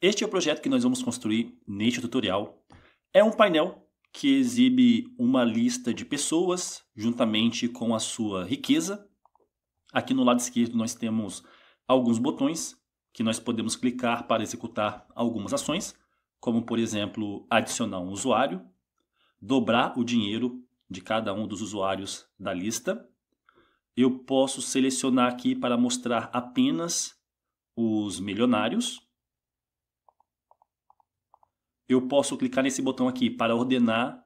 Este é o projeto que nós vamos construir neste tutorial. É um painel que exibe uma lista de pessoas juntamente com a sua riqueza. Aqui no lado esquerdo nós temos alguns botões que nós podemos clicar para executar algumas ações, como por exemplo adicionar um usuário, dobrar o dinheiro de cada um dos usuários da lista. Eu posso selecionar aqui para mostrar apenas os milionários. Eu posso clicar nesse botão aqui para ordenar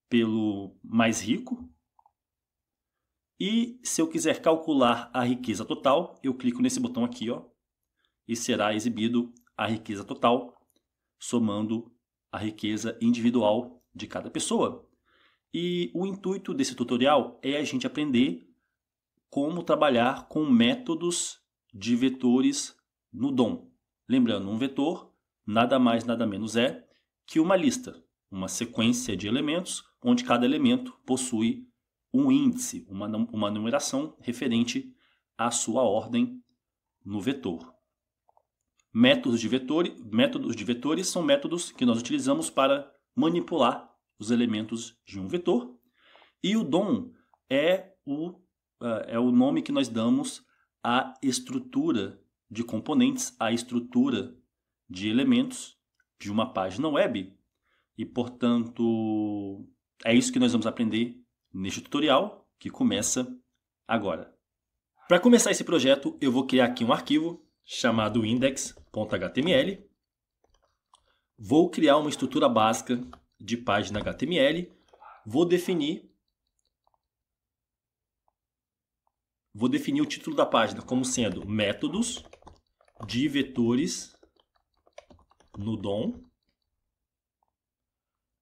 pelo mais rico. E se eu quiser calcular a riqueza total, eu clico nesse botão aqui, ó, e será exibido a riqueza total, somando a riqueza individual de cada pessoa. E o intuito desse tutorial é a gente aprender como trabalhar com métodos de vetores no DOM. Lembrando, um vetor nada mais nada menos é que uma lista, uma sequência de elementos, onde cada elemento possui um índice, uma numeração referente à sua ordem no vetor. Métodos de vetores são métodos que nós utilizamos para manipular os elementos de um vetor. E o DOM é o nome que nós damos à estrutura de componentes, à estrutura de elementos de uma página web. E, portanto, é isso que nós vamos aprender neste tutorial, que começa agora. Para começar esse projeto, eu vou criar aqui um arquivo chamado index.html. Vou criar uma estrutura básica de página HTML. Vou definir o título da página como sendo métodos de vetores no DOM.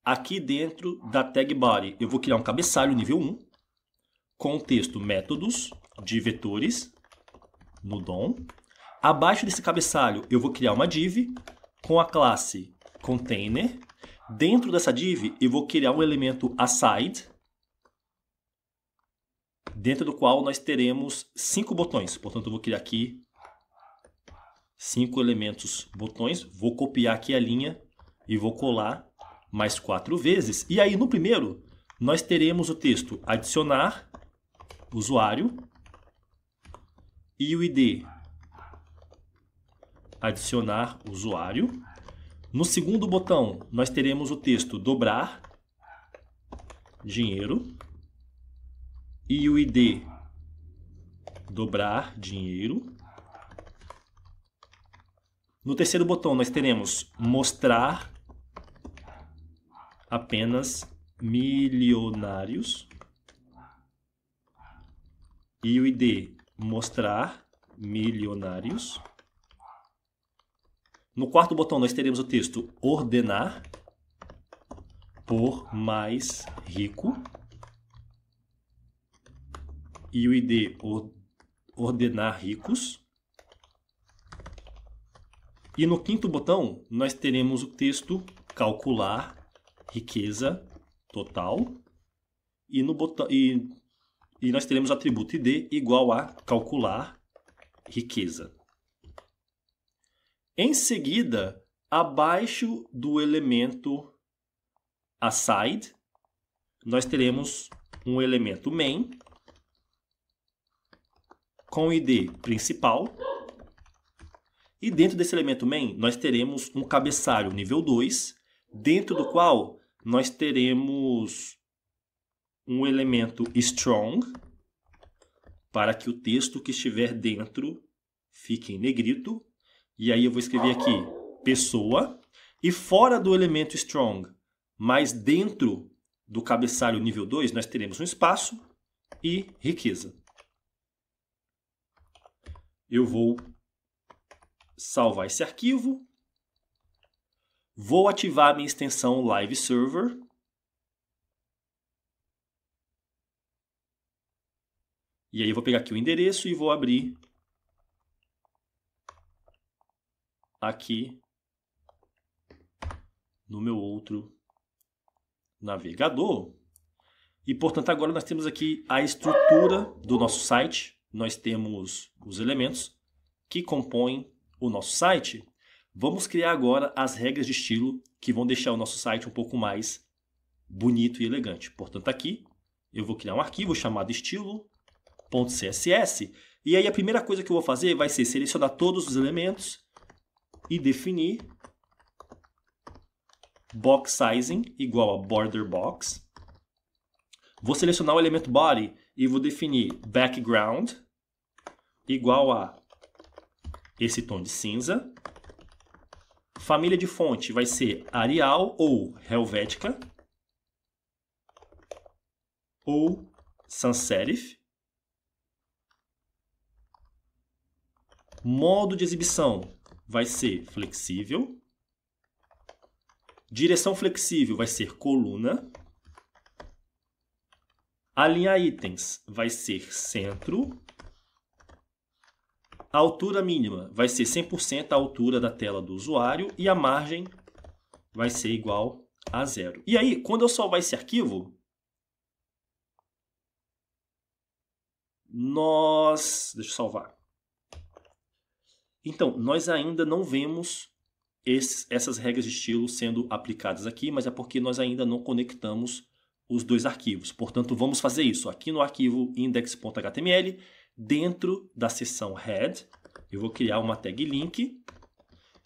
Aqui dentro da tag body eu vou criar um cabeçalho nível 1 com o texto métodos de vetores no DOM. Abaixo desse cabeçalho eu vou criar uma div com a classe container. Dentro dessa div eu vou criar um elemento aside, dentro do qual nós teremos 5 botões. Portanto, eu vou criar aqui 5 elementos botões. Vou copiar aqui a linha e vou colar mais 4 vezes. E aí, no primeiro, nós teremos o texto adicionar usuário e o ID adicionar usuário. No segundo botão, nós teremos o texto dobrar dinheiro e o ID dobrar dinheiro. No terceiro botão, nós teremos mostrar apenas milionários e o ID mostrar milionários. No quarto botão, nós teremos o texto ordenar por mais rico e o ID ordenar ricos. E no quinto botão, nós teremos o texto calcular riqueza total. E nós teremos o atributo ID igual a calcular riqueza. Em seguida, abaixo do elemento aside, nós teremos um elemento main com o ID principal. E dentro desse elemento main, nós teremos um cabeçalho nível 2, dentro do qual nós teremos um elemento strong, para que o texto que estiver dentro fique em negrito. E aí eu vou escrever aqui pessoa. E fora do elemento strong, mas dentro do cabeçalho nível 2, nós teremos um espaço e riqueza. Eu vou salvar esse arquivo. Vou ativar a minha extensão Live Server. E aí eu vou pegar aqui o endereço e vou abrir aqui no meu outro navegador. E, portanto, agora nós temos aqui a estrutura do nosso site. Nós temos os elementos que compõem o nosso site. Vamos criar agora as regras de estilo que vão deixar o nosso site um pouco mais bonito e elegante. Portanto, aqui eu vou criar um arquivo chamado estilo.css. E aí a primeira coisa que eu vou fazer vai ser selecionar todos os elementos e definir box sizing igual a border box. Vou selecionar o elemento body e vou definir background igual a esse tom de cinza. Família de fonte vai ser Arial ou Helvética ou sans serif. Modo de exibição vai ser flexível. Direção flexível vai ser coluna. Alinhar itens vai ser centro. A altura mínima vai ser 100% a altura da tela do usuário e a margem vai ser igual a 0. E aí, quando eu salvar esse arquivo, deixa eu salvar. Então, nós ainda não vemos essas regras de estilo sendo aplicadas aqui, mas é porque nós ainda não conectamos os dois arquivos. Portanto, vamos fazer isso aqui no arquivo index.html. Dentro da seção head, eu vou criar uma tag link,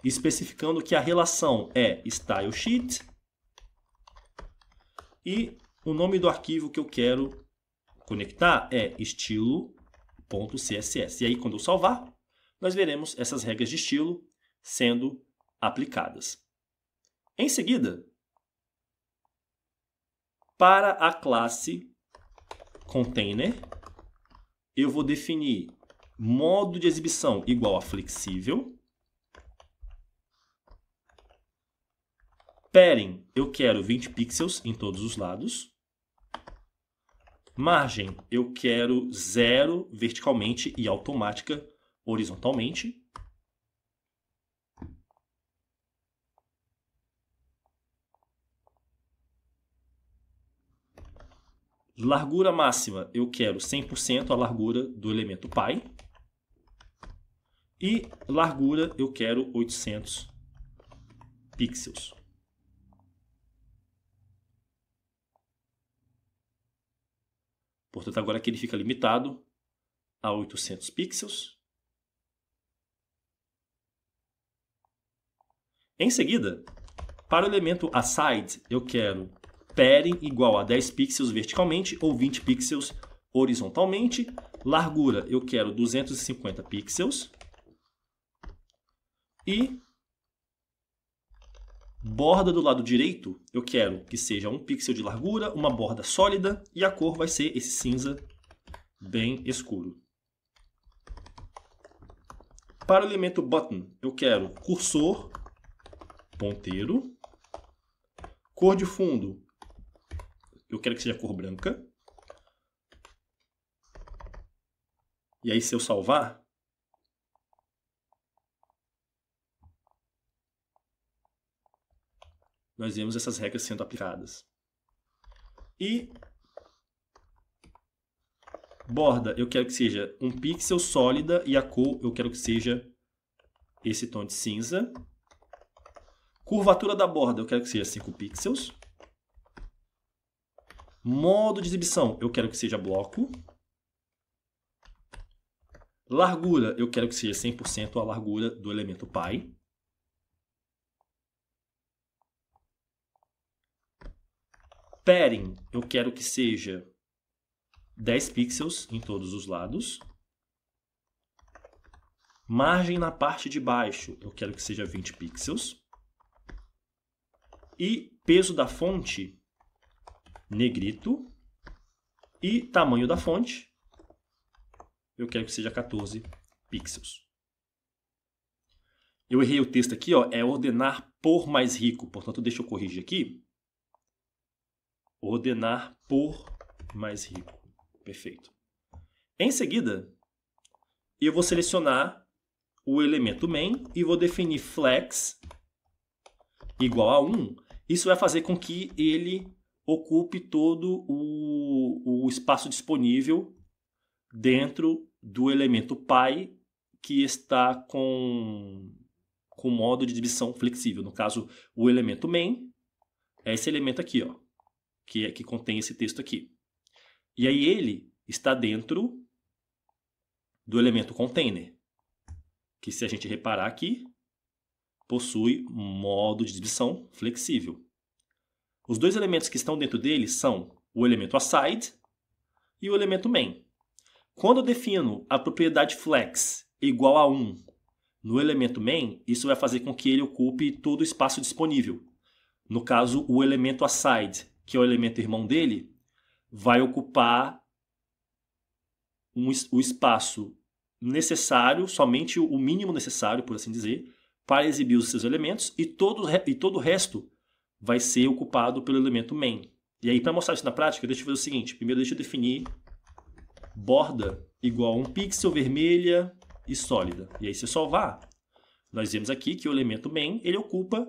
especificando que a relação é stylesheet e o nome do arquivo que eu quero conectar é estilo.css. E aí, quando eu salvar, nós veremos essas regras de estilo sendo aplicadas. Em seguida, para a classe container, eu vou definir modo de exibição igual a flexível. Padding, eu quero 20 pixels em todos os lados. Margem, eu quero 0 verticalmente e automática horizontalmente. Largura máxima, eu quero 100% a largura do elemento pi. E largura, eu quero 800 pixels. Portanto, agora aqui ele fica limitado a 800 pixels. Em seguida, para o elemento aside, eu quero padding igual a 10 pixels verticalmente ou 20 pixels horizontalmente. Largura, eu quero 250 pixels. E borda do lado direito, eu quero que seja 1 pixel de largura, uma borda sólida e a cor vai ser esse cinza bem escuro. Para o elemento button, eu quero cursor, ponteiro, cor de fundo, eu quero que seja cor branca. E aí, se eu salvar, nós vemos essas regras sendo aplicadas. E borda, eu quero que seja 1 pixel sólida e a cor eu quero que seja esse tom de cinza. Curvatura da borda, eu quero que seja 5 pixels. Modo de exibição, eu quero que seja bloco. Largura, eu quero que seja 100% a largura do elemento pi. Padding, eu quero que seja 10 pixels em todos os lados. Margem na parte de baixo, eu quero que seja 20 pixels. E peso da fonte, negrito. E tamanho da fonte, eu quero que seja 14 pixels. Eu errei o texto aqui, ó, é ordenar por mais rico. Portanto, deixa eu corrigir aqui. Ordenar por mais rico. Perfeito. Em seguida, eu vou selecionar o elemento main e vou definir flex igual a 1. Isso vai fazer com que ele ocupe todo o espaço disponível dentro do elemento pi que está com com modo de divisão flexível. No caso, o elemento main é esse elemento aqui, ó, que contém esse texto aqui. E aí ele está dentro do elemento container, que se a gente reparar aqui, possui modo de divisão flexível. Os dois elementos que estão dentro dele são o elemento aside e o elemento main. Quando eu defino a propriedade flex igual a 1 no elemento main, isso vai fazer com que ele ocupe todo o espaço disponível. No caso, o elemento aside, que é o elemento irmão dele, vai ocupar o espaço necessário, somente o mínimo necessário, por assim dizer, para exibir os seus elementos, e todo o resto vai ser ocupado pelo elemento main. E aí, para mostrar isso na prática, deixa eu fazer o seguinte. Primeiro, deixa eu definir borda igual a 1 pixel, vermelha e sólida. E aí, se eu salvar, nós vemos aqui que o elemento main ele ocupa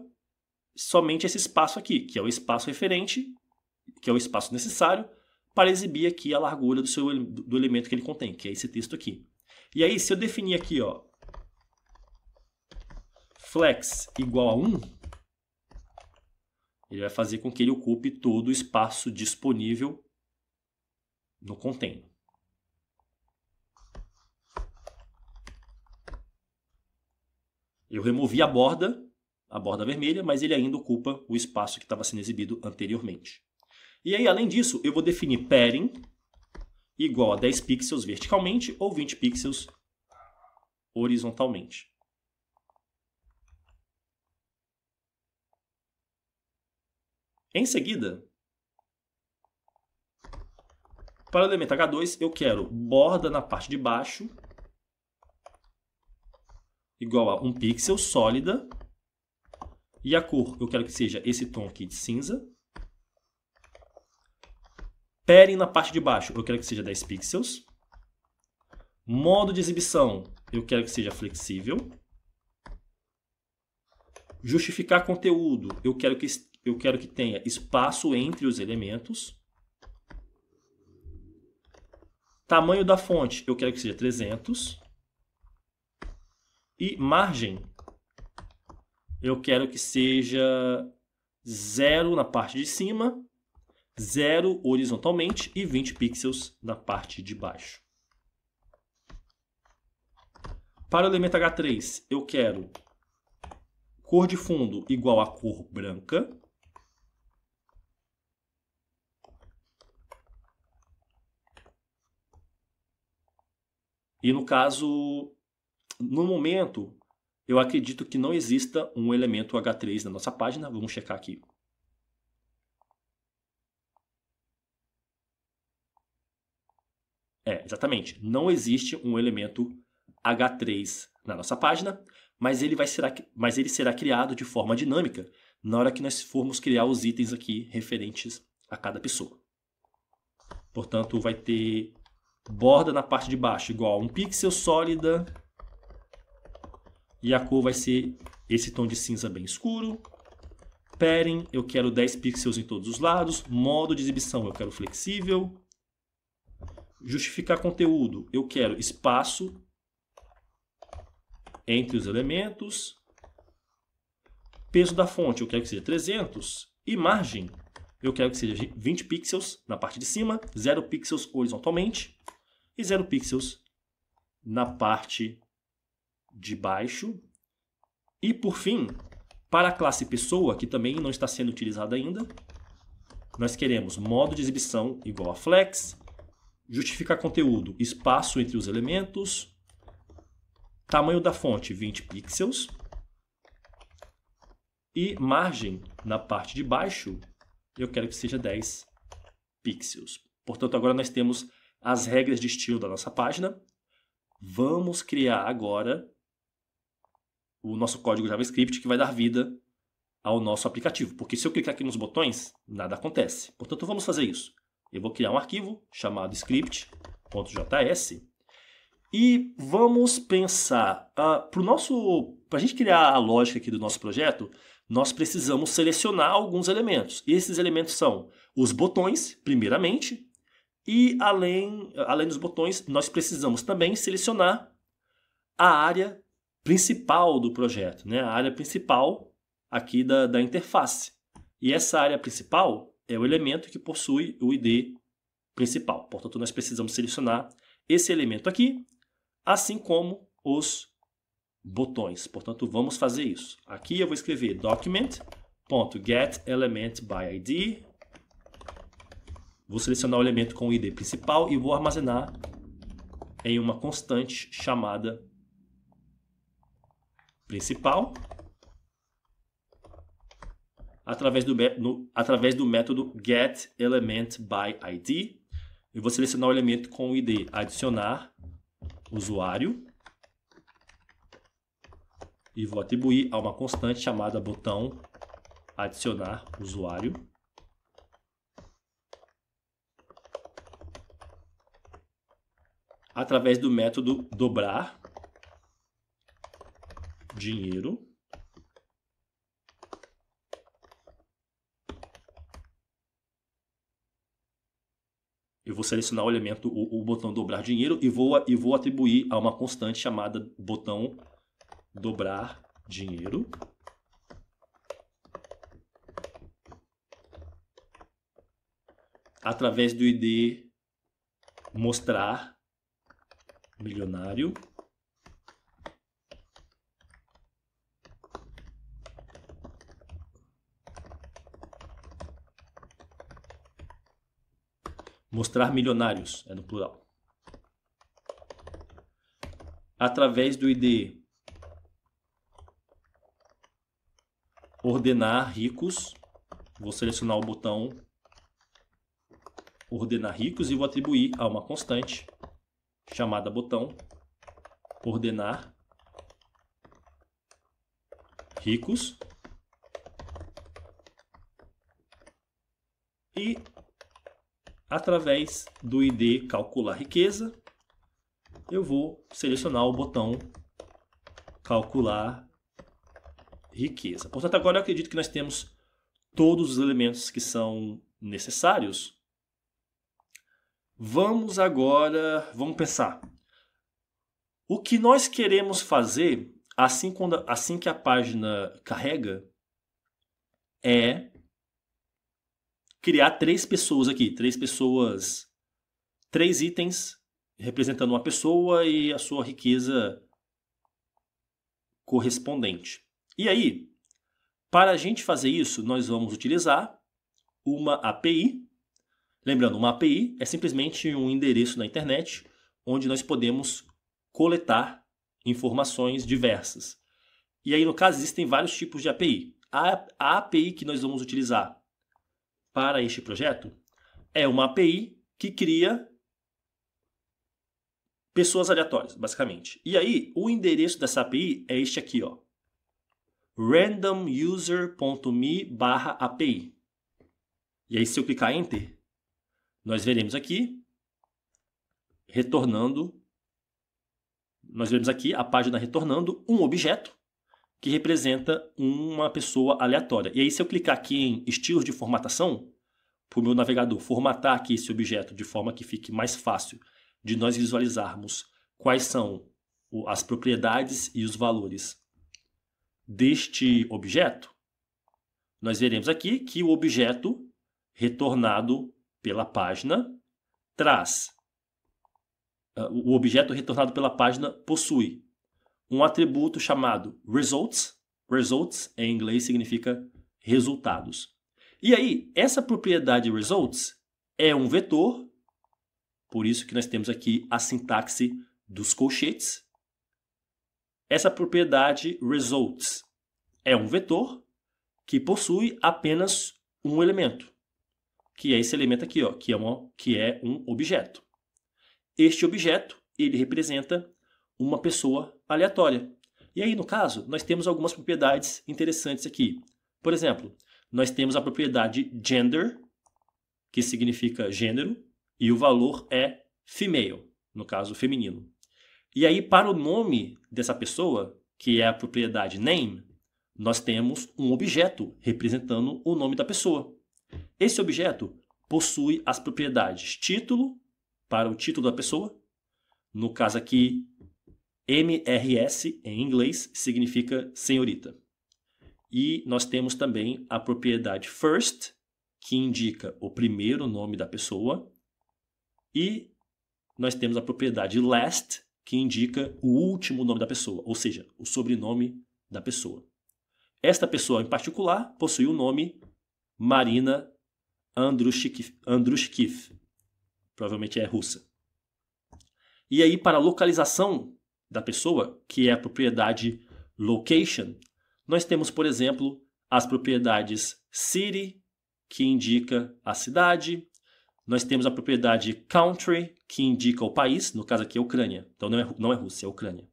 somente esse espaço aqui, que é o espaço referente, que é o espaço necessário para exibir aqui a largura do elemento que ele contém, que é esse texto aqui. E aí, se eu definir aqui, ó, flex igual a 1, ele vai fazer com que ele ocupe todo o espaço disponível no container. Eu removi a borda vermelha, mas ele ainda ocupa o espaço que estava sendo exibido anteriormente. E aí, além disso, eu vou definir padding igual a 10 pixels verticalmente ou 20 pixels horizontalmente. Em seguida, para o elemento H2, eu quero borda na parte de baixo igual a 1 pixel sólida. E a cor, eu quero que seja esse tom aqui de cinza. Padding na parte de baixo, eu quero que seja 10 pixels. Modo de exibição, eu quero que seja flexível. Justificar conteúdo, eu quero que tenha espaço entre os elementos. Tamanho da fonte, eu quero que seja 300. E margem, eu quero que seja 0 na parte de cima, 0 horizontalmente e 20 pixels na parte de baixo. Para o elemento H3, eu quero cor de fundo igual a cor branca. E no caso, no momento, eu acredito que não exista um elemento H3 na nossa página. Vamos checar aqui. Exatamente. Não existe um elemento H3 na nossa página, mas ele será criado de forma dinâmica na hora que nós formos criar os itens aqui referentes a cada pessoa. Portanto, vai ter borda na parte de baixo igual a 1 pixel sólida. E a cor vai ser esse tom de cinza bem escuro. Padding, eu quero 10 pixels em todos os lados. Modo de exibição, eu quero flexível. Justificar conteúdo, eu quero espaço entre os elementos. Peso da fonte, eu quero que seja 300. E margem, eu quero que seja 20 pixels na parte de cima, 0 pixels horizontalmente e 0 pixels na parte de baixo. E por fim, para a classe pessoa, que também não está sendo utilizada ainda, nós queremos modo de exibição igual a flex, justificar conteúdo, espaço entre os elementos, tamanho da fonte 20 pixels e margem na parte de baixo eu quero que seja 10 pixels. Portanto, agora nós temos as regras de estilo da nossa página. Vamos criar agora o nosso código JavaScript que vai dar vida ao nosso aplicativo. Porque se eu clicar aqui nos botões, nada acontece. Portanto, vamos fazer isso. Eu vou criar um arquivo chamado script.js e vamos pensar, para a gente criar a lógica aqui do nosso projeto, nós precisamos selecionar alguns elementos. E esses elementos são os botões, primeiramente, e além dos botões, nós precisamos também selecionar a área principal do projeto, né? A área principal aqui da interface. E essa área principal é o elemento que possui o ID principal. Portanto, nós precisamos selecionar esse elemento aqui, assim como os botões. Portanto, vamos fazer isso. Aqui eu vou escrever document.getElementById. Vou selecionar o elemento com o ID principal e vou armazenar em uma constante chamada principal através do método getElementById. Eu vou selecionar o elemento com o ID adicionar usuário e vou atribuir a uma constante chamada botão adicionar usuário. Através do método dobrar dinheiro. Eu vou selecionar o elemento, o botão dobrar dinheiro e vou atribuir a uma constante chamada botão dobrar dinheiro. Através do ID mostrar milionário. Mostrar milionários, é no plural. Através do ID ordenar ricos, vou selecionar o botão ordenar ricos e vou atribuir a uma constante chamada botão ordenar ricos. E através do ID calcular riqueza, eu vou selecionar o botão calcular riqueza. Portanto, agora eu acredito que nós temos todos os elementos que são necessários. Vamos pensar. O que nós queremos fazer assim que a página carrega é criar 3 pessoas aqui, 3 itens representando uma pessoa e a sua riqueza correspondente. E aí, para a gente fazer isso, nós vamos utilizar uma API. Lembrando, uma API é simplesmente um endereço na internet onde nós podemos coletar informações diversas. E aí, no caso, existem vários tipos de API. A API que nós vamos utilizar para este projeto é uma API que cria pessoas aleatórias, basicamente. E aí, o endereço dessa API é este aqui, ó, randomuser.me/API. E aí, se eu clicar Enter, nós veremos aqui a página retornando um objeto que representa uma pessoa aleatória. E aí, se eu clicar aqui em estilos de formatação, para o meu navegador formatar aqui esse objeto de forma que fique mais fácil de nós visualizarmos quais são as propriedades e os valores deste objeto, nós veremos aqui que o objeto retornado pela página o objeto retornado pela página possui um atributo chamado results. Results em inglês significa resultados. E aí, essa propriedade results é um vetor, por isso que nós temos aqui a sintaxe dos colchetes. Essa propriedade results é um vetor que possui apenas um elemento, que é esse elemento aqui, ó, que é um objeto. Este objeto, ele representa uma pessoa aleatória. E aí, no caso, nós temos algumas propriedades interessantes aqui. Por exemplo, nós temos a propriedade gender, que significa gênero, e o valor é female, no caso, feminino. E aí, para o nome dessa pessoa, que é a propriedade name, nós temos um objeto representando o nome da pessoa. Esse objeto possui as propriedades título, para o título da pessoa. No caso aqui, MRS, em inglês, significa senhorita. E nós temos também a propriedade first, que indica o primeiro nome da pessoa. E nós temos a propriedade last, que indica o último nome da pessoa, ou seja, o sobrenome da pessoa. Esta pessoa em particular possui o nome Marina Andrushkiv. Provavelmente é russa. E aí, para a localização da pessoa, que é a propriedade location, nós temos, por exemplo, as propriedades city, que indica a cidade. Nós temos a propriedade country, que indica o país, no caso aqui é a Ucrânia. Então não é Rússia, é a Ucrânia.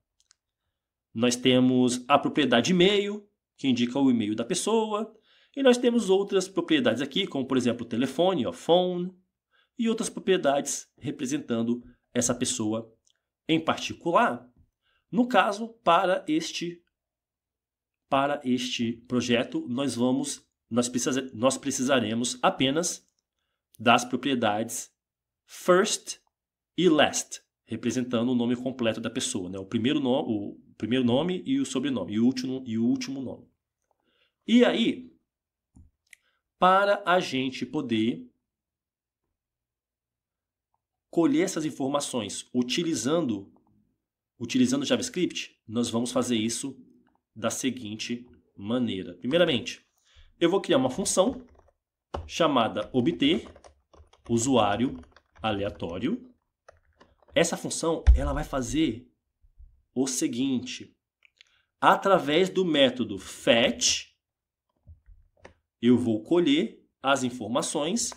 Nós temos a propriedade e-mail, que indica o e-mail da pessoa. E nós temos outras propriedades aqui, como por exemplo o telefone, o phone, e outras propriedades representando essa pessoa em particular. No caso, para este projeto, nós precisaremos apenas das propriedades first e last, representando o nome completo da pessoa, né? O primeiro nome e o sobrenome, e o último nome. E aí, para a gente poder colher essas informações utilizando JavaScript, nós vamos fazer isso da seguinte maneira. Primeiramente, eu vou criar uma função chamada obter usuário aleatório. Essa função ela vai fazer o seguinte: através do método fetch, eu vou colher as informações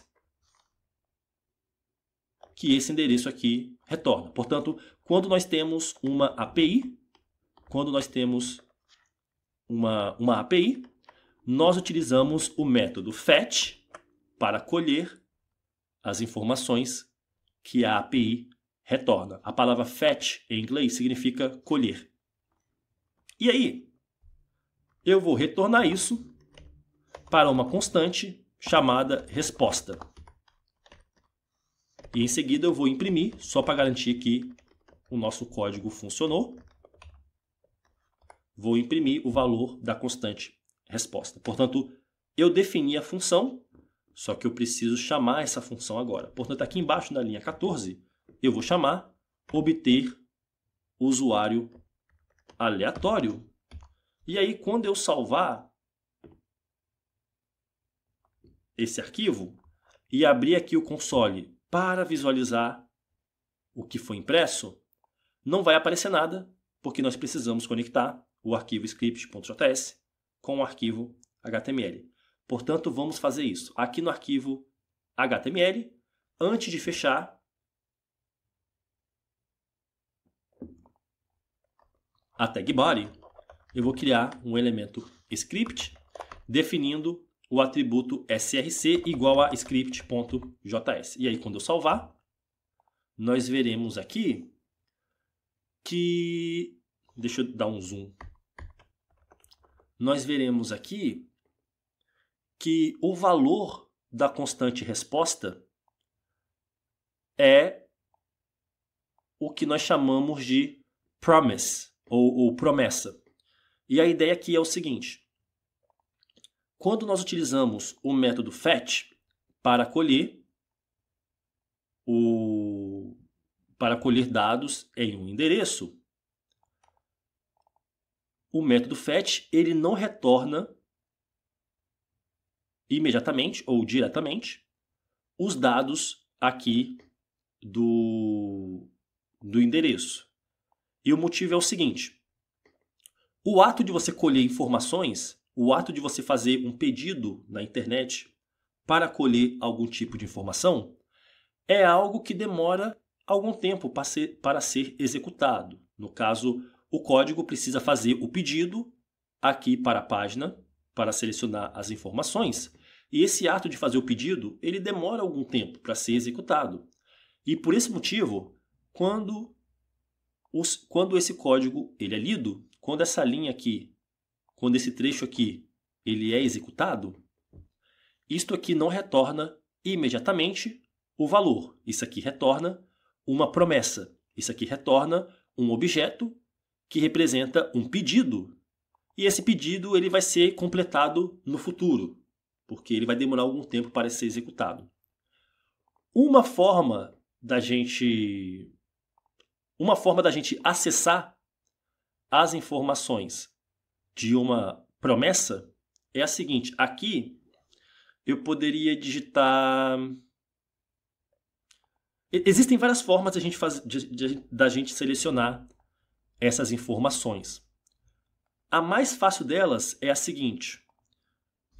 que esse endereço aqui retorna. Portanto, quando nós temos uma API, nós utilizamos o método fetch para colher as informações que a API retorna. A palavra fetch em inglês significa colher. E aí, eu vou retornar isso para uma constante chamada resposta. E em seguida eu vou imprimir, só para garantir que o nosso código funcionou. Vou imprimir o valor da constante resposta. Portanto, eu defini a função, só que eu preciso chamar essa função agora. Portanto, aqui embaixo na linha 14, eu vou chamar obter usuário aleatório. E aí, quando eu salvar esse arquivo e abrir aqui o console para visualizar o que foi impresso, não vai aparecer nada, porque nós precisamos conectar o arquivo script.js com o arquivo HTML. Portanto, vamos fazer isso. Aqui no arquivo HTML, antes de fechar a tag body, eu vou criar um elemento script definindo o atributo src igual a script.js. E aí, quando eu salvar, nós veremos aqui que... Deixa eu dar um zoom. Nós veremos aqui que o valor da constante resposta é o que nós chamamos de promise, ou promessa. E a ideia aqui é o seguinte: quando nós utilizamos o método fetch para colher dados em um endereço, o método fetch ele não retorna imediatamente ou diretamente os dados aqui do endereço. E o motivo é o seguinte: o ato de você colher informações, o ato de você fazer um pedido na internet para colher algum tipo de informação, é algo que demora algum tempo para ser executado. No caso, o código precisa fazer o pedido aqui para a página para selecionar as informações. E esse ato de fazer o pedido, ele demora algum tempo para ser executado. E por esse motivo, quando esse código ele é lido, quando essa linha aqui, quando esse trecho aqui, ele é executado, isto aqui não retorna imediatamente o valor. Isso aqui retorna uma promessa. Isso aqui retorna um objeto que representa um pedido. E esse pedido ele vai ser completado no futuro, porque ele vai demorar algum tempo para ser executado. Uma forma da gente acessar as informações de uma promessa é a seguinte. Aqui eu poderia digitar... Existem várias formas da gente selecionar essas informações. A mais fácil delas é a seguinte.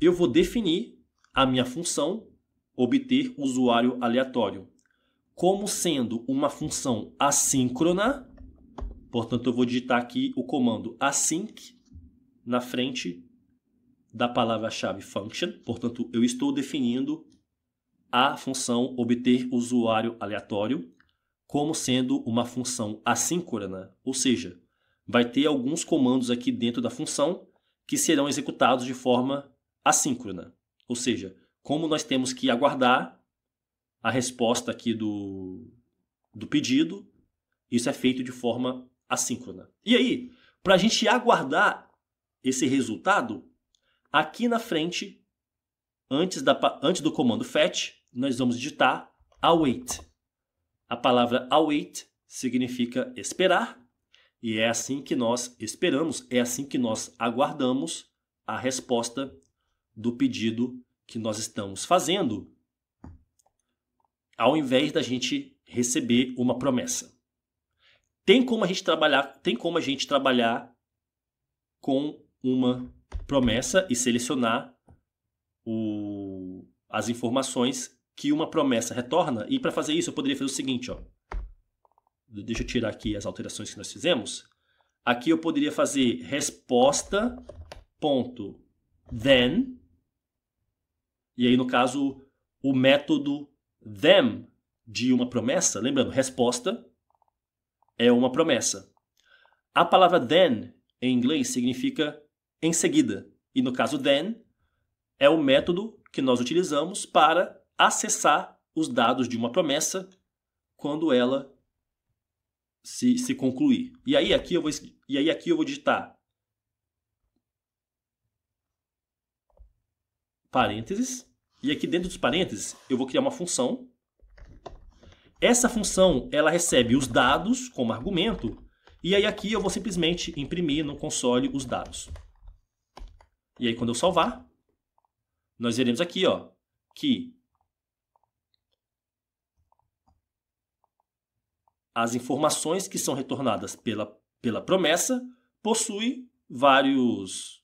Eu vou definir a minha função obter usuário aleatório como sendo uma função assíncrona. Portanto, eu vou digitar aqui o comando async na frente da palavra-chave function. Portanto, eu estou definindo a função obter usuário aleatório como sendo uma função assíncrona, ou seja, vai ter alguns comandos aqui dentro da função que serão executados de forma assíncrona. Ou seja, como nós temos que aguardar a resposta aqui do pedido, isso é feito de forma assíncrona. E aí, para a gente aguardar esse resultado, aqui na frente, antes do comando fetch, nós vamos digitar await. A palavra await significa esperar, e é assim que nós esperamos, é assim que nós aguardamos a resposta do pedido que nós estamos fazendo, ao invés da gente receber uma promessa. Tem como a gente trabalhar com uma promessa e selecionar as informações que uma promessa retorna. E para fazer isso eu poderia fazer o seguinte, ó. Deixa eu tirar aqui as alterações que nós fizemos. Aqui eu poderia fazer resposta.then. E aí, no caso, o método them de uma promessa. Lembrando, resposta é uma promessa. A palavra then, em inglês, significa em seguida. E no caso then, é o método que nós utilizamos para acessar os dados de uma promessa quando ela se concluir. E aí aqui eu vou digitar parênteses. E aqui dentro dos parênteses eu vou criar uma função. Essa função ela recebe os dados como argumento. E aí aqui eu vou simplesmente imprimir no console os dados. E aí quando eu salvar, nós veremos aqui, ó, que as informações que são retornadas pela promessa possuem várias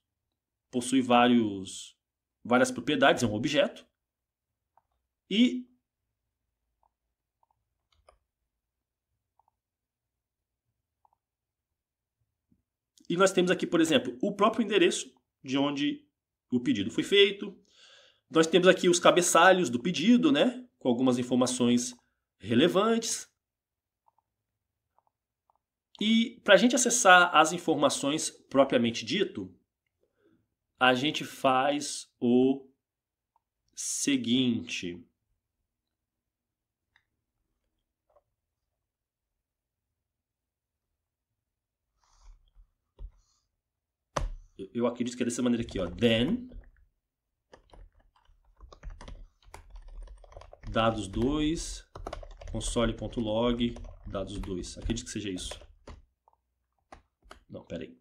propriedades, é um objeto. E nós temos aqui, por exemplo, o próprio endereço de onde o pedido foi feito. Nós temos aqui os cabeçalhos do pedido, né, com algumas informações relevantes. E para a gente acessar as informações propriamente dito, a gente faz o seguinte. Eu acredito que é dessa maneira aqui, ó. Then dados 2 console.log dados 2. Acredito que seja isso. Não, peraí.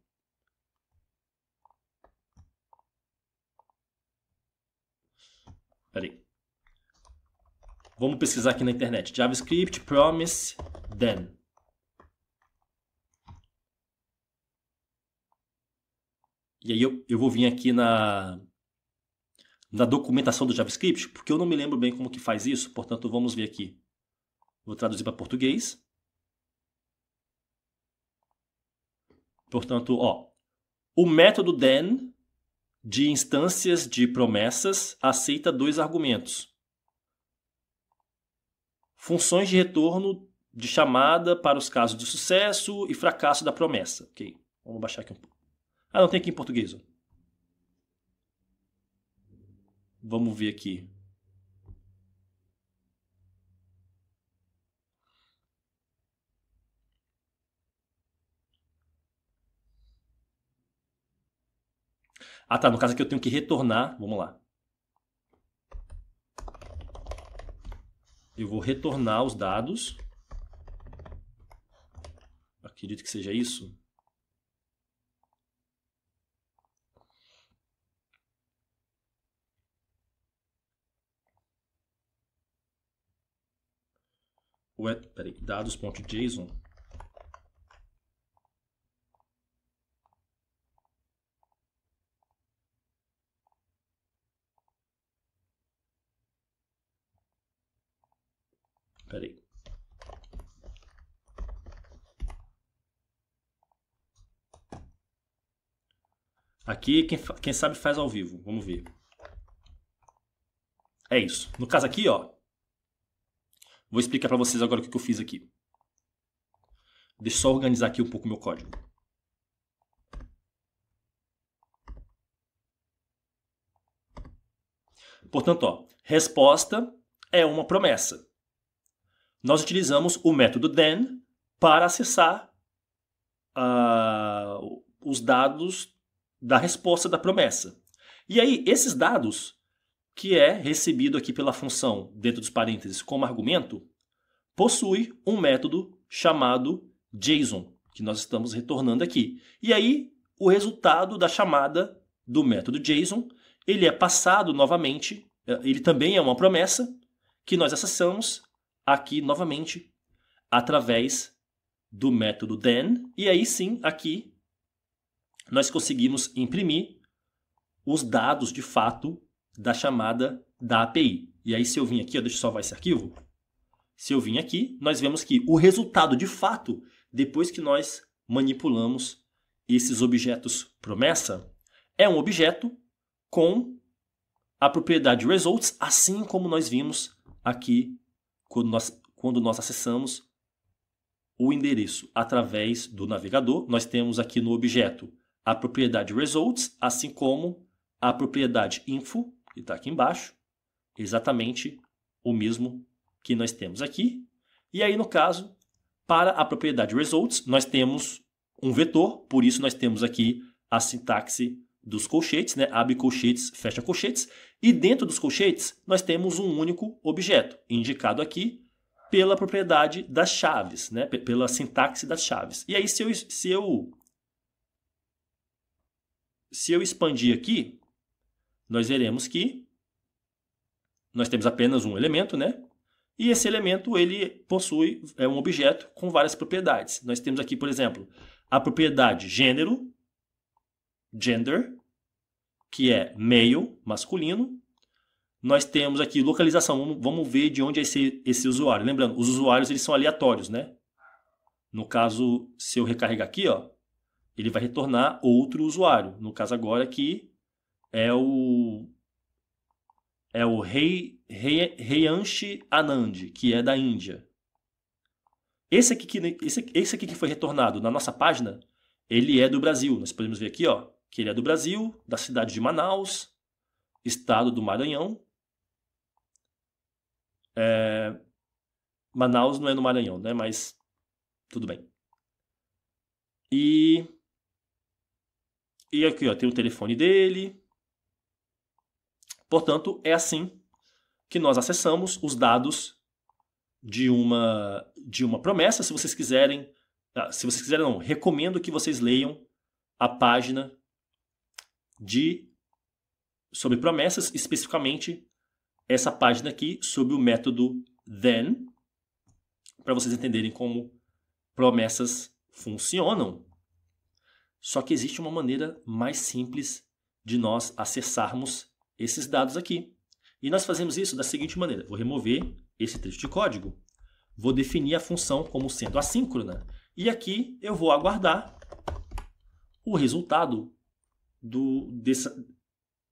Vamos pesquisar aqui na internet. JavaScript promise then. E aí eu vou vir aqui na documentação do JavaScript, porque eu não me lembro bem como que faz isso, portanto vamos ver aqui. Vou traduzir para português. Portanto, ó, o método then de instâncias de promessas aceita dois argumentos. Funções de retorno de chamada para os casos de sucesso e fracasso da promessa. Ok, vamos baixar aqui um pouco. Ah, não tem aqui em português. Ó. Vamos ver aqui. Ah, tá. No caso aqui eu tenho que retornar. Vamos lá. Eu vou retornar os dados. Acredito que seja isso. Ué, peraí. Dados.json. Peraí. Aqui, quem sabe faz ao vivo. Vamos ver. É isso. No caso aqui, ó. Vou explicar para vocês agora o que eu fiz aqui. Deixa eu só organizar aqui um pouco o meu código. Portanto, ó, resposta é uma promessa. Nós utilizamos o método then para acessar os dados da resposta da promessa. E aí, esses dados, que é recebido aqui pela função dentro dos parênteses como argumento, possui um método chamado JSON, que nós estamos retornando aqui. E aí, o resultado da chamada do método JSON, ele é passado novamente, ele também é uma promessa, que nós acessamos aqui novamente através do método then. E aí sim, aqui, nós conseguimos imprimir os dados de fato da chamada da API. E aí se eu vim aqui, deixa eu salvar esse arquivo. Se eu vim aqui, nós vemos que o resultado de fato, depois que nós manipulamos esses objetos promessa, é um objeto com a propriedade results, assim como nós vimos aqui quando nós acessamos o endereço através do navegador. Nós temos aqui no objeto a propriedade results, assim como a propriedade info, que está aqui embaixo, exatamente o mesmo que nós temos aqui. E aí, no caso, para a propriedade results, nós temos um vetor, por isso nós temos aqui a sintaxe dos colchetes, né? Abre colchetes, fecha colchetes, e dentro dos colchetes nós temos um único objeto, indicado aqui pela propriedade das chaves, né? Pela sintaxe das chaves. E aí, se eu expandir aqui, nós veremos que nós temos apenas um elemento, né? E esse elemento ele possui um objeto com várias propriedades. Nós temos aqui, por exemplo, a propriedade gênero, gender, que é male, masculino. Nós temos aqui localização, vamos ver de onde é esse usuário. Lembrando, os usuários eles são aleatórios, né? No caso, se eu recarregar aqui, ó, ele vai retornar outro usuário. No caso agora aqui é o Reyanshi Anand, que é da Índia. Esse aqui que foi retornado na nossa página, ele é do Brasil. Nós podemos ver aqui, ó, que ele é do Brasil, da cidade de Manaus, estado do Maranhão. Manaus não é no Maranhão, né? Mas tudo bem. E aqui, ó, tem o telefone dele. Portanto, é assim que nós acessamos os dados de uma promessa. Se vocês quiserem, não, recomendo que vocês leiam a página sobre promessas, especificamente essa página aqui sobre o método then, para vocês entenderem como promessas funcionam. Só que existe uma maneira mais simples de nós acessarmos esses dados aqui. E nós fazemos isso da seguinte maneira. Vou remover esse trecho de código. Vou definir a função como sendo assíncrona. E aqui eu vou aguardar o resultado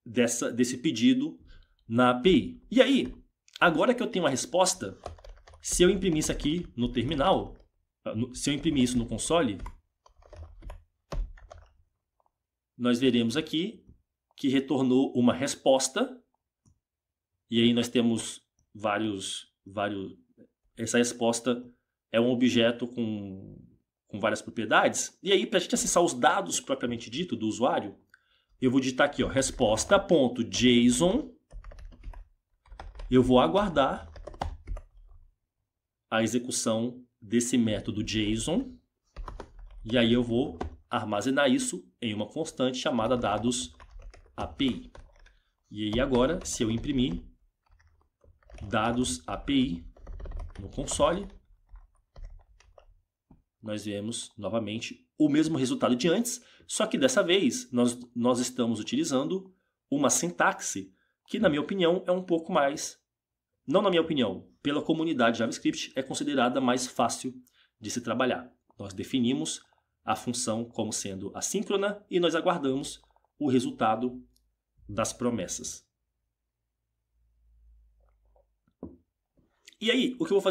desse pedido na API. E aí, agora que eu tenho a resposta, se eu imprimir isso aqui no terminal, se eu imprimir isso no console, nós veremos aqui que retornou uma resposta. E aí nós temos vários. Essa resposta é um objeto com várias propriedades. E aí, para a gente acessar os dados propriamente dito do usuário, eu vou digitar aqui, ó, resposta.json. Eu vou aguardar a execução desse método JSON. E aí eu vou armazenar isso em uma constante chamada dados API. E aí agora, se eu imprimir dados API no console, nós vemos novamente o mesmo resultado de antes, só que dessa vez nós estamos utilizando uma sintaxe que, na minha opinião, é um pouco mais... Não na minha opinião, pela comunidade JavaScript é considerada mais fácil de se trabalhar. Nós definimos a função como sendo assíncrona e nós aguardamos o resultado das promessas. E aí, o que eu vou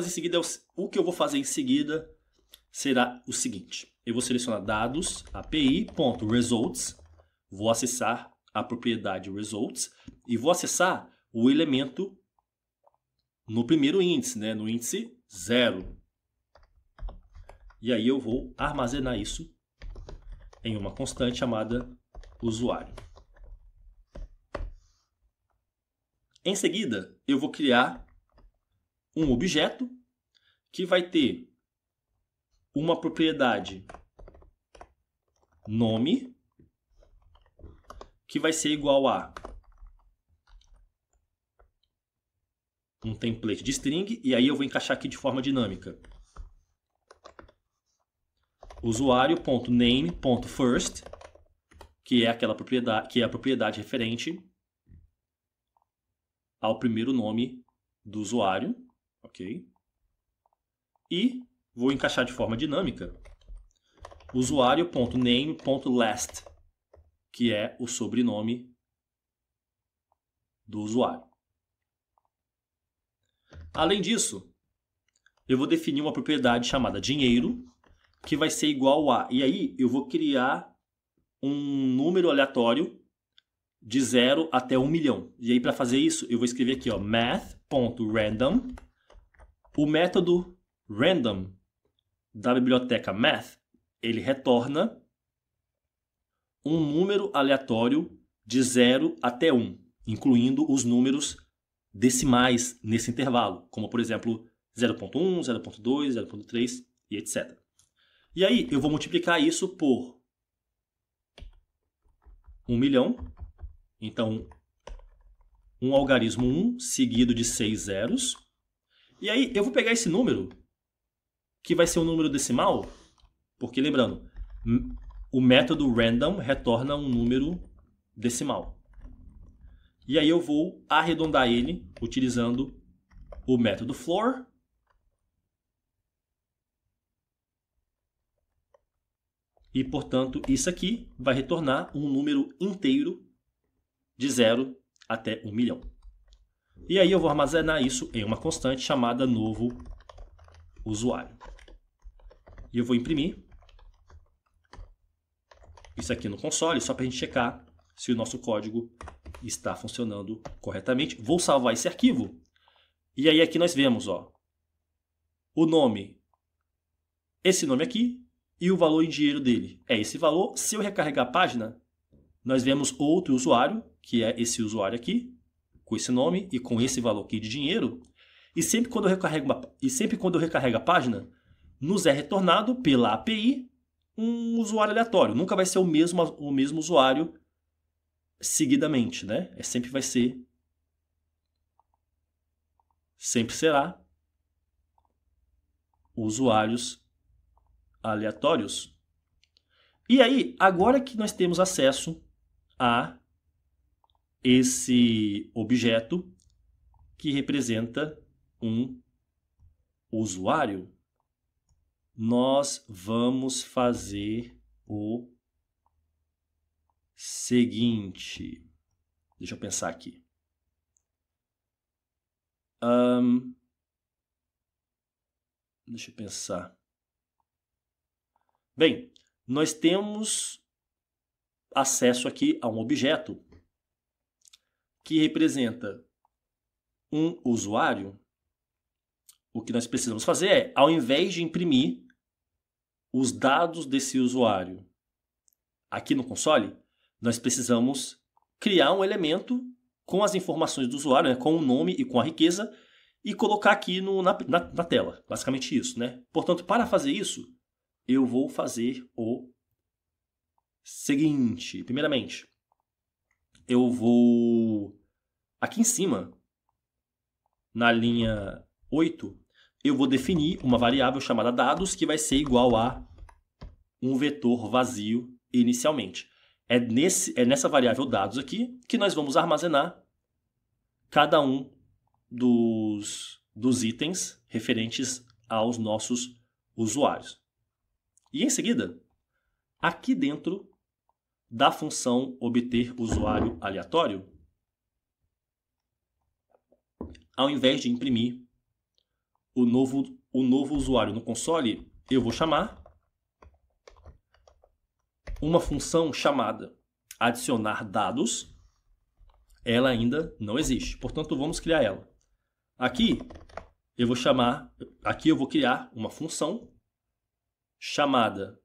fazer em seguida será o seguinte. Eu vou selecionar dados api.results, vou acessar a propriedade results e vou acessar o elemento no primeiro índice, né? No índice 0. E aí eu vou armazenar isso em uma constante chamada usuário. Em seguida, eu vou criar um objeto que vai ter uma propriedade nome, que vai ser igual a um template de string, e aí eu vou encaixar aqui de forma dinâmica. Usuário.name.first, que é aquela propriedade, que é a propriedade referente ao primeiro nome do usuário, ok? E vou encaixar de forma dinâmica usuário.name.last, que é o sobrenome do usuário. Além disso, eu vou definir uma propriedade chamada dinheiro, que vai ser igual a... E aí eu vou criar um número aleatório de 0 até 1 milhão. E aí para fazer isso, eu vou escrever aqui, ó, math.random. O método random da biblioteca math, ele retorna um número aleatório de 0 até 1, incluindo os números decimais nesse intervalo, como por exemplo 0.1, 0.2, 0.3 e etc. E aí eu vou multiplicar isso por 1 milhão. Então, um algarismo 1 seguido de 6 zeros. E aí eu vou pegar esse número, que vai ser um número decimal, porque lembrando, o método random retorna um número decimal. E aí eu vou arredondar ele utilizando o método floor. E, portanto, isso aqui vai retornar um número inteiro de 0 até 1 milhão. E aí eu vou armazenar isso em uma constante chamada novo usuário. E eu vou imprimir isso aqui no console, só para a gente checar se o nosso código está funcionando corretamente. Vou salvar esse arquivo. E aí aqui nós vemos, ó, o nome, esse nome aqui, e o valor em dinheiro dele é esse valor. Se eu recarregar a página, nós vemos outro usuário, que é esse usuário aqui, com esse nome e com esse valor aqui de dinheiro. E sempre quando eu recarrego a página, nos é retornado pela API um usuário aleatório. Nunca vai ser o mesmo usuário seguidamente, né? Sempre será usuários aleatórios. E aí, agora que nós temos acesso a esse objeto que representa um usuário, nós vamos fazer o seguinte. Deixa eu pensar aqui. Deixa eu pensar. Bem, nós temos acesso aqui a um objeto que representa um usuário. O que nós precisamos fazer é, ao invés de imprimir os dados desse usuário aqui no console, nós precisamos criar um elemento com as informações do usuário, né, com o nome e com a riqueza, e colocar aqui na tela. Basicamente isso, né? Portanto, para fazer isso, eu vou fazer o seguinte. Primeiramente, eu vou aqui em cima, na linha 8, eu vou definir uma variável chamada dados, que vai ser igual a um vetor vazio inicialmente. É nessa variável dados aqui que nós vamos armazenar cada um dos itens referentes aos nossos usuários. E em seguida, aqui dentro da função obter usuário aleatório, ao invés de imprimir o novo usuário no console, eu vou chamar uma função chamada adicionar dados. Ela ainda não existe, portanto vamos criar ela. Aqui eu vou criar uma função chamada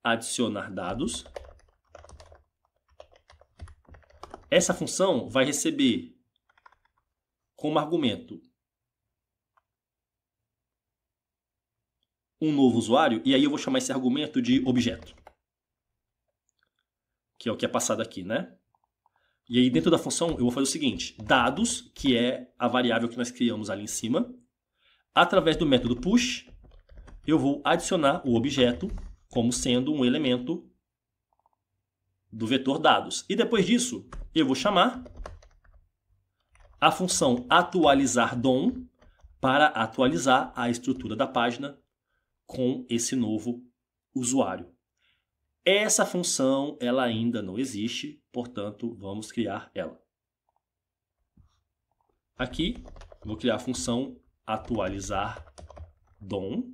adicionar dados. Essa função vai receber como argumento um novo usuário, e aí eu vou chamar esse argumento de objeto, que é o que é passado aqui, né? E aí dentro da função eu vou fazer o seguinte: dados, que é a variável que nós criamos ali em cima, através do método push, eu vou adicionar o objeto como sendo um elemento do vetor dados. E depois disso, eu vou chamar a função atualizar DOM para atualizar a estrutura da página com esse novo usuário. Essa função ela ainda não existe, portanto, vamos criar ela. Aqui, vou criar a função atualizar DOM.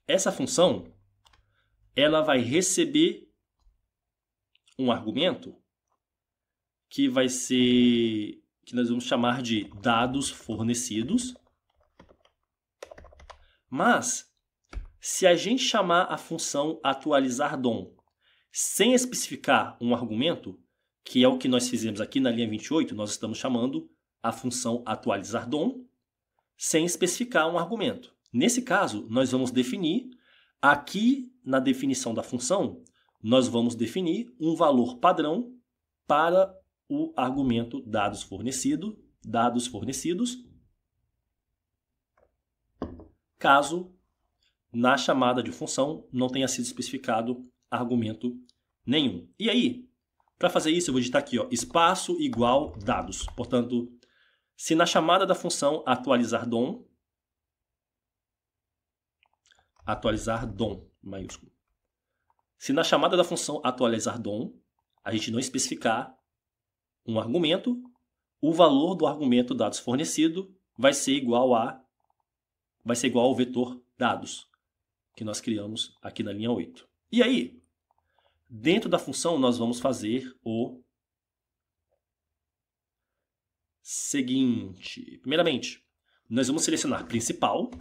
Essa função ela vai receber um argumento que vai ser, que nós vamos chamar de dados fornecidos. Mas, se a gente chamar a função atualizar DOM sem especificar um argumento, que é o que nós fizemos aqui na linha 28, nós estamos chamando a função atualizar DOM sem especificar um argumento. Nesse caso, nós vamos definir, aqui na definição da função, nós vamos definir um valor padrão para o argumento dados fornecidos, caso na chamada de função não tenha sido especificado argumento nenhum. E aí, para fazer isso, eu vou digitar aqui, ó, espaço igual dados. Portanto, se na chamada da função atualizar DOM maiúsculo. Se na chamada da função atualizar DOM a gente não especificar um argumento, o valor do argumento dados fornecido vai ser igual ao vetor dados que nós criamos aqui na linha 8. E aí, dentro da função nós vamos fazer o seguinte. Primeiramente, nós vamos selecionar principal,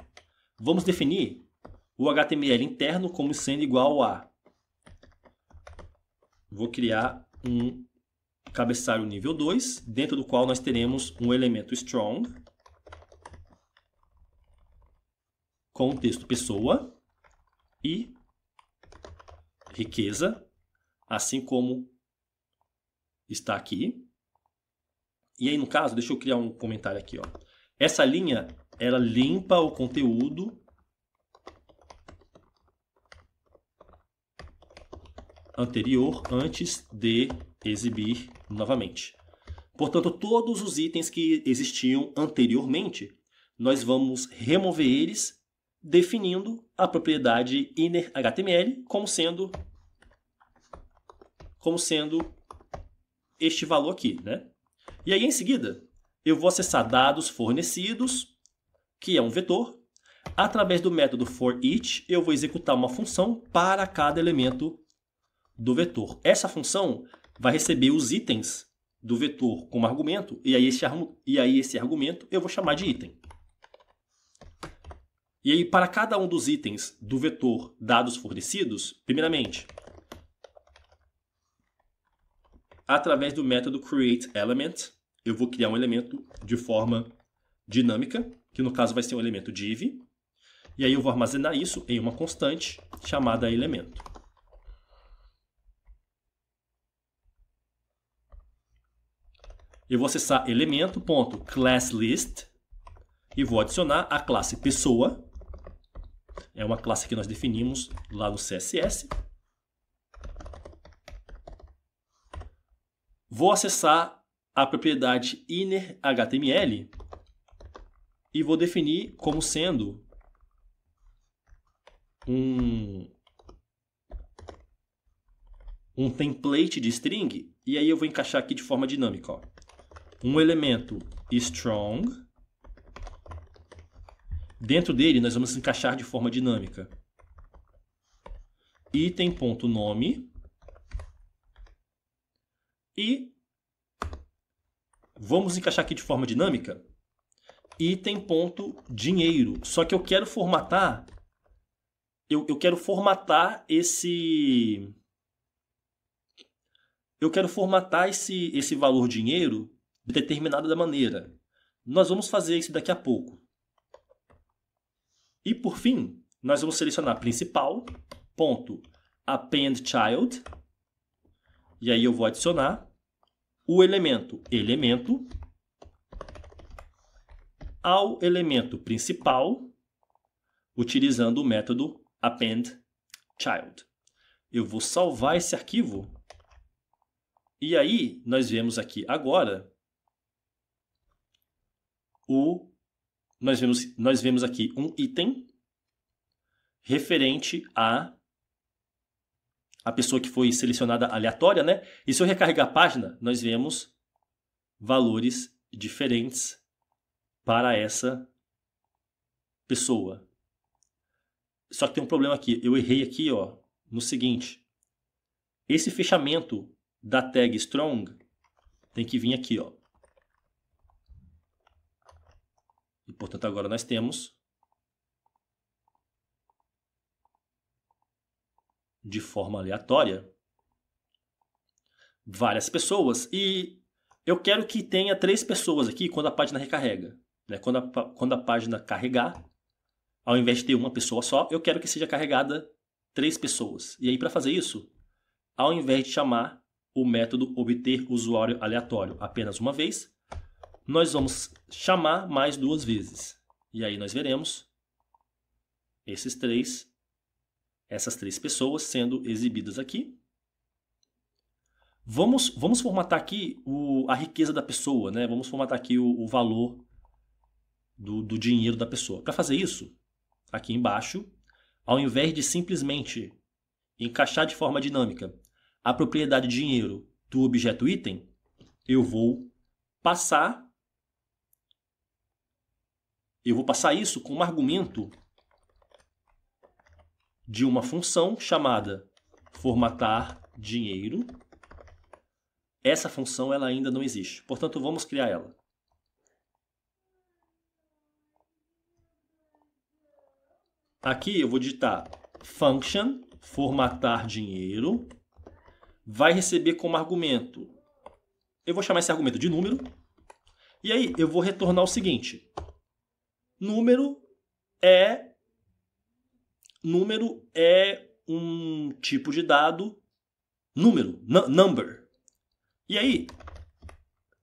vamos definir o HTML interno como sendo igual a... Vou criar um cabeçalho nível 2, dentro do qual nós teremos um elemento strong, com o texto pessoa e riqueza, assim como está aqui. E aí, no caso, deixa eu criar um comentário aqui, ó. Essa linha, ela limpa o conteúdo anterior antes de exibir novamente. Portanto, todos os itens que existiam anteriormente, nós vamos remover eles, definindo a propriedade innerHTML como sendo este valor aqui, né? E aí, em seguida, eu vou acessar dados fornecidos, que é um vetor. Através do método forEach, eu vou executar uma função para cada elemento do vetor. Essa função vai receber os itens do vetor como argumento, e aí esse argumento eu vou chamar de item. E aí, para cada um dos itens do vetor dados fornecidos, primeiramente, através do método createElement, eu vou criar um elemento de forma dinâmica, que no caso vai ser um elemento div, e aí eu vou armazenar isso em uma constante chamada elemento. Eu vou acessar elemento.classList e vou adicionar a classe pessoa. É uma classe que nós definimos lá no CSS. Vou acessar a propriedade innerHTML e vou definir como sendo um template de string, e aí eu vou encaixar aqui de forma dinâmica, ó. Um elemento strong. Dentro dele nós vamos encaixar de forma dinâmica item.nome e vamos encaixar aqui de forma dinâmica item.dinheiro. Só que eu quero formatar esse valor dinheiro determinado da maneira. Nós vamos fazer isso daqui a pouco. E por fim, nós vamos selecionar principal.appendChild. E aí eu vou adicionar o elemento ao elemento principal, utilizando o método appendChild. Eu vou salvar esse arquivo. E aí nós vemos aqui agora nós vemos aqui um item referente a pessoa que foi selecionada aleatória, né? E se eu recarregar a página, nós vemos valores diferentes para essa pessoa. Só que tem um problema aqui. Eu errei aqui, ó, no seguinte. Esse fechamento da tag strong tem que vir aqui, ó. E, portanto, agora nós temos de forma aleatória várias pessoas. E eu quero que tenha 3 pessoas aqui quando a página recarrega, né? Quando a página carregar, ao invés de ter uma pessoa só, eu quero que seja carregada 3 pessoas. E aí, para fazer isso, ao invés de chamar o método obter usuário aleatório apenas uma vez, nós vamos chamar mais 2 vezes. E aí nós veremos essas 3 pessoas sendo exibidas aqui. Vamos formatar aqui a riqueza da pessoa, né? Vamos formatar aqui o valor do dinheiro da pessoa. Para fazer isso, aqui embaixo, ao invés de simplesmente encaixar de forma dinâmica a propriedade dinheiro do objeto item, eu vou passar isso com um argumento de uma função chamada formatar dinheiro. Essa função ela ainda não existe, portanto vamos criar ela. Aqui eu vou digitar function formatar dinheiro, vai receber como argumento, eu vou chamar esse argumento de número, e aí eu vou retornar o seguinte: número é um tipo de dado, número, number. E aí,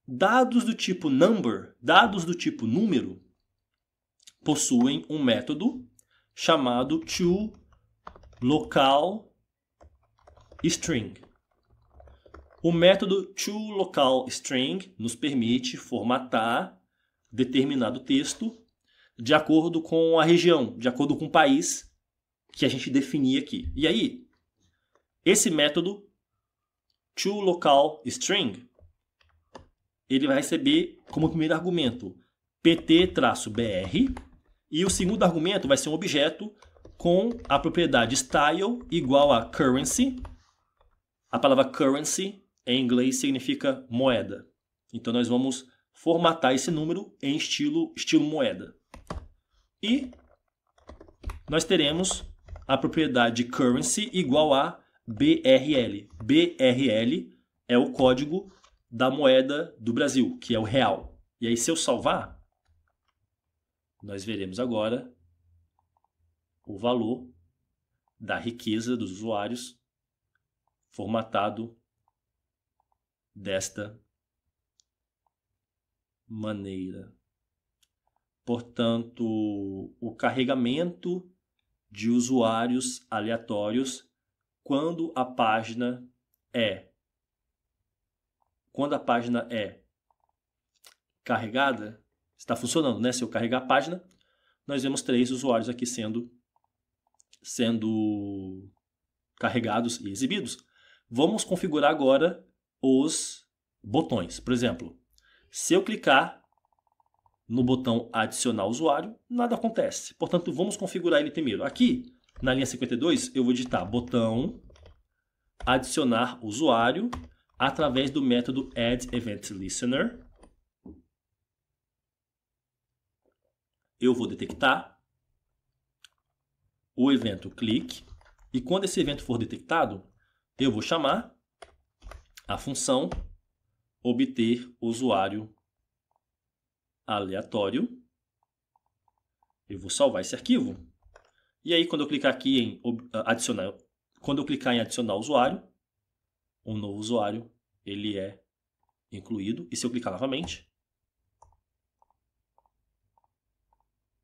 dados do tipo number, dados do tipo número, possuem um método chamado toLocalString. O método toLocalString nos permite formatar determinado texto de acordo com a região, de acordo com o país que a gente definir aqui. E aí, esse método toLocalString, ele vai receber como primeiro argumento pt-br, e o segundo argumento vai ser um objeto com a propriedade style igual a currency. A palavra currency em inglês significa moeda. Então nós vamos formatar esse número em estilo moeda. E nós teremos a propriedade currency igual a BRL. BRL é o código da moeda do Brasil, que é o real. E aí, se eu salvar, nós veremos agora o valor da riqueza dos usuários formatado desta maneira. Portanto, o carregamento de usuários aleatórios quando a página é carregada, está funcionando, né? Se eu carregar a página, nós vemos 3 usuários aqui sendo carregados e exibidos. Vamos configurar agora os botões. Por exemplo, se eu clicar no botão adicionar usuário, nada acontece. Portanto, vamos configurar ele primeiro. Aqui, na linha 52, eu vou digitar botão adicionar usuário através do método addEventListener. Eu vou detectar o evento click e quando esse evento for detectado, eu vou chamar a função obter usuário aleatório. Eu vou salvar esse arquivo. E aí, quando eu clicar aqui em adicionar, usuário, um novo usuário, ele é incluído. E se eu clicar novamente,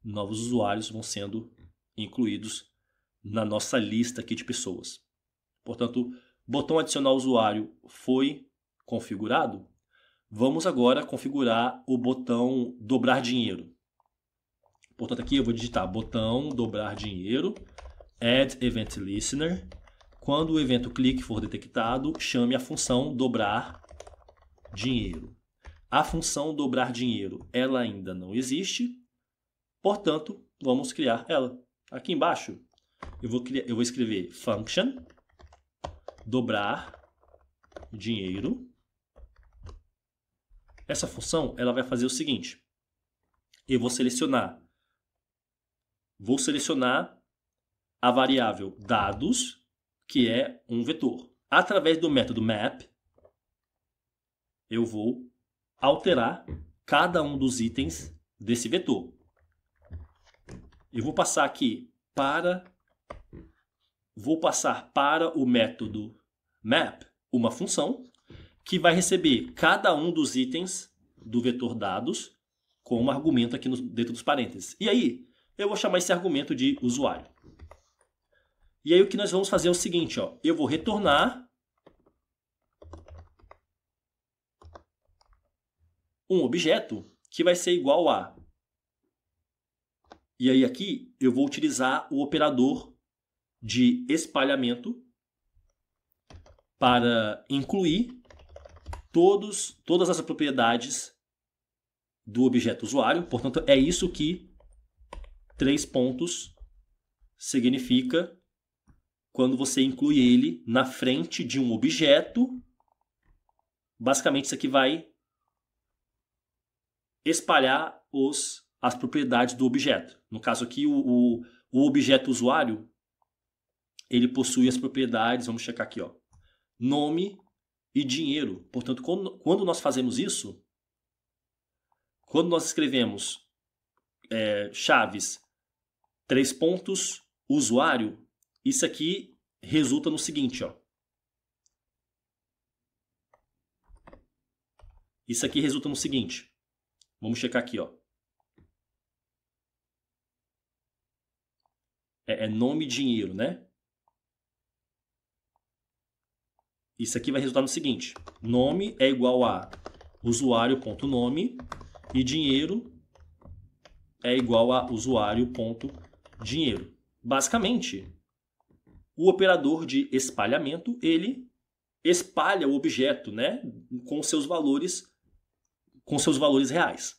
novos usuários vão sendo incluídos na nossa lista aqui de pessoas. Portanto, botão adicionar usuário foi configurado. Vamos agora configurar o botão dobrar dinheiro. Portanto, aqui eu vou digitar botão dobrar dinheiro, addEventListener. Quando o evento clique for detectado, chame a função dobrar dinheiro. A função dobrar dinheiro, ela ainda não existe. Portanto, vamos criar ela. Aqui embaixo, eu vou escrever function dobrar dinheiro. Essa função ela vai fazer o seguinte. Eu vou selecionar a variável dados, que é um vetor. Através do método map, eu vou alterar cada um dos itens desse vetor. Eu vou passar aqui para o método map uma função que vai receber cada um dos itens do vetor dados com um argumento aqui dentro dos parênteses. E aí, eu vou chamar esse argumento de usuário. E aí o que nós vamos fazer é o seguinte, ó, eu vou retornar um objeto que vai ser igual a... E aí aqui eu vou utilizar o operador de espalhamento para incluir todas as propriedades do objeto usuário. Portanto, é isso que 3 pontos significa quando você inclui ele na frente de um objeto. Basicamente, isso aqui vai espalhar as propriedades do objeto. No caso aqui, o objeto usuário, ele possui as propriedades, vamos checar aqui, ó, nome e dinheiro. Portanto, quando nós fazemos isso, quando nós escrevemos chaves 3 pontos usuário, isso aqui resulta no seguinte, ó. Isso aqui resulta no seguinte. Vamos checar aqui, ó. É nome e dinheiro, né? Isso aqui vai resultar no seguinte. Nome é igual a usuário.nome e dinheiro é igual a usuário.dinheiro. Basicamente, o operador de espalhamento, ele espalha o objeto, né, com seus valores reais.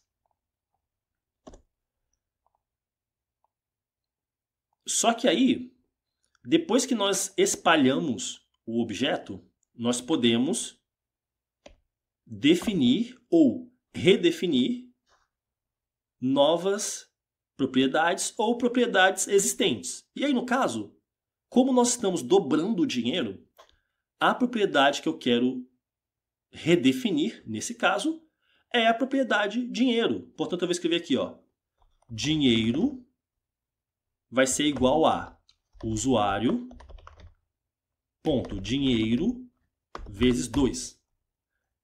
Só que aí, depois que nós espalhamos o objeto, nós podemos definir ou redefinir novas propriedades ou propriedades existentes. E aí, no caso, como nós estamos dobrando o dinheiro, a propriedade que eu quero redefinir, nesse caso, é a propriedade dinheiro. Portanto, eu vou escrever aqui, ó, dinheiro vai ser igual a usuário ponto dinheiro vezes 2.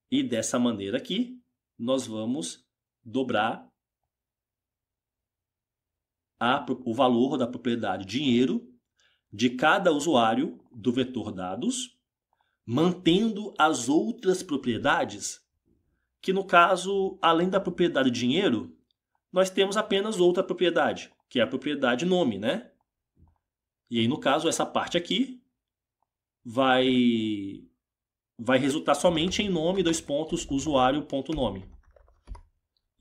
E dessa maneira aqui, nós vamos dobrar o valor da propriedade dinheiro de cada usuário do vetor dados, mantendo as outras propriedades, que no caso, além da propriedade dinheiro, nós temos apenas outra propriedade, que é a propriedade nome, né? E aí, no caso, essa parte aqui vai resultar somente em nome, usuário.nome.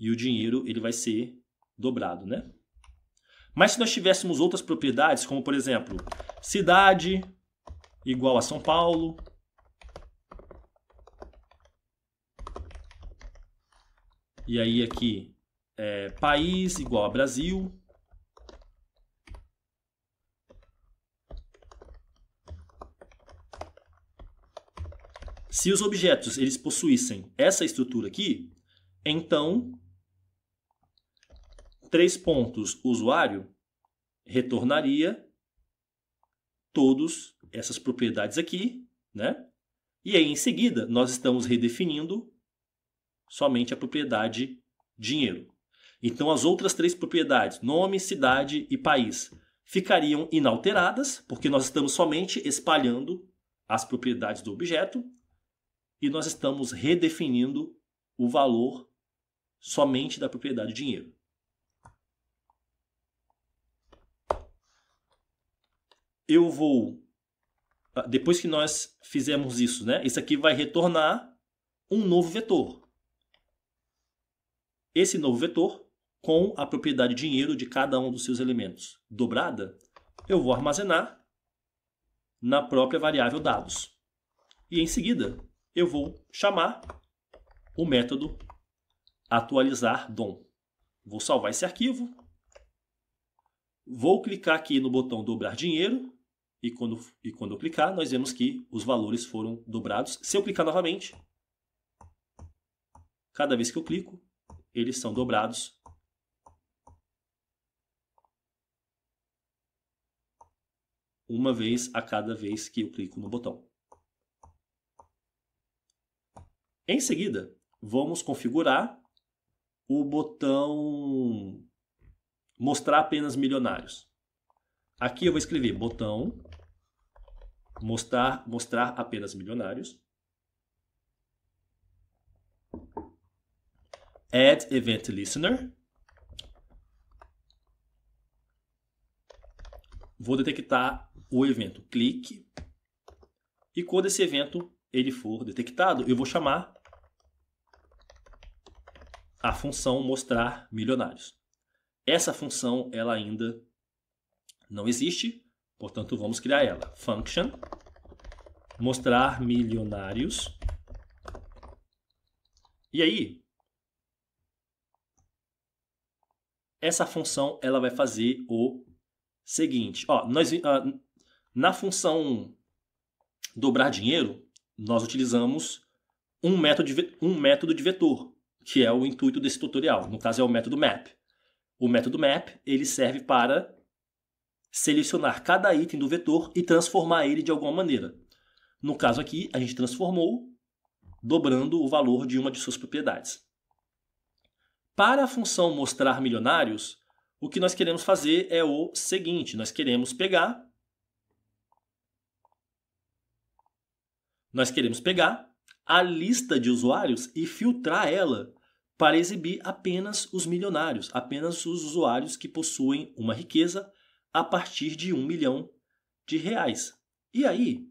E o dinheiro ele vai ser dobrado, né? Mas se nós tivéssemos outras propriedades, como por exemplo, cidade igual a São Paulo, e aí aqui país igual a Brasil, se os objetos eles possuíssem essa estrutura aqui, então 3 pontos usuário retornaria todas essas propriedades aqui, né? E aí em seguida nós estamos redefinindo somente a propriedade dinheiro. Então as outras 3 propriedades, nome, cidade e país, ficariam inalteradas, porque nós estamos somente espalhando as propriedades do objeto e nós estamos redefinindo o valor somente da propriedade dinheiro. Eu vou, depois que nós fizermos isso, né? Isso aqui vai retornar um novo vetor. Esse novo vetor, com a propriedade dinheiro de cada um dos seus elementos dobrada, eu vou armazenar na própria variável dados. E em seguida, eu vou chamar o método atualizar DOM. Vou salvar esse arquivo. Vou clicar aqui no botão dobrar dinheiro. E quando eu clicar, nós vemos que os valores foram dobrados. Se eu clicar novamente, cada vez que eu clico, eles são dobrados. Uma vez a cada vez que eu clico no botão. Em seguida, vamos configurar o botão mostrar apenas milionários. Aqui eu vou escrever botão mostrar apenas milionários. Add Event Listener. Vou detectar o evento clique. E quando esse evento ele for detectado, eu vou chamar a função mostrar milionários. Essa função ela ainda não existe, portanto vamos criar ela. Function mostrar milionários. E aí essa função ela vai fazer o seguinte, ó, na função dobrar dinheiro, nós utilizamos um método de vetor, que é o intuito desse tutorial. No caso é o método map. O método map ele serve para selecionar cada item do vetor e transformar ele de alguma maneira. No caso aqui, a gente transformou dobrando o valor de uma de suas propriedades. Para a função mostrar milionários, o que nós queremos fazer é o seguinte, nós queremos pegar a lista de usuários e filtrar ela para exibir apenas os milionários, apenas os usuários que possuem uma riqueza a partir de R$1 milhão. E aí,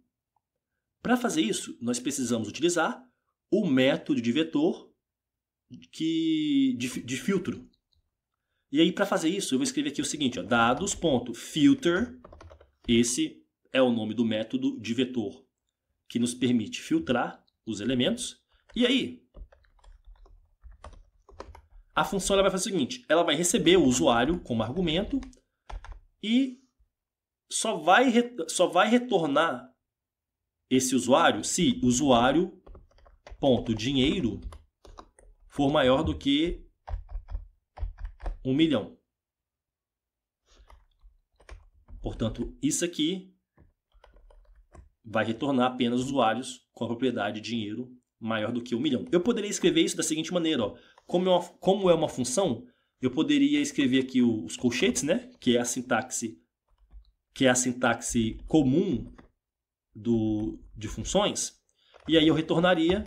para fazer isso, nós precisamos utilizar o método de vetor de filtro. E aí, para fazer isso, eu vou escrever aqui o seguinte, dados.filter, esse é o nome do método de vetor que nos permite filtrar os elementos. E aí, A função ela vai fazer o seguinte, ela vai receber o usuário como argumento e só vai retornar esse usuário se usuário.dinheiro for maior do que 1 milhão. Portanto, isso aqui vai retornar apenas usuários com a propriedade dinheiro maior do que 1 milhão. Eu poderia escrever isso da seguinte maneira, ó. Como é uma função, eu poderia escrever aqui os colchetes, né? Que é a sintaxe comum de funções. E aí eu retornaria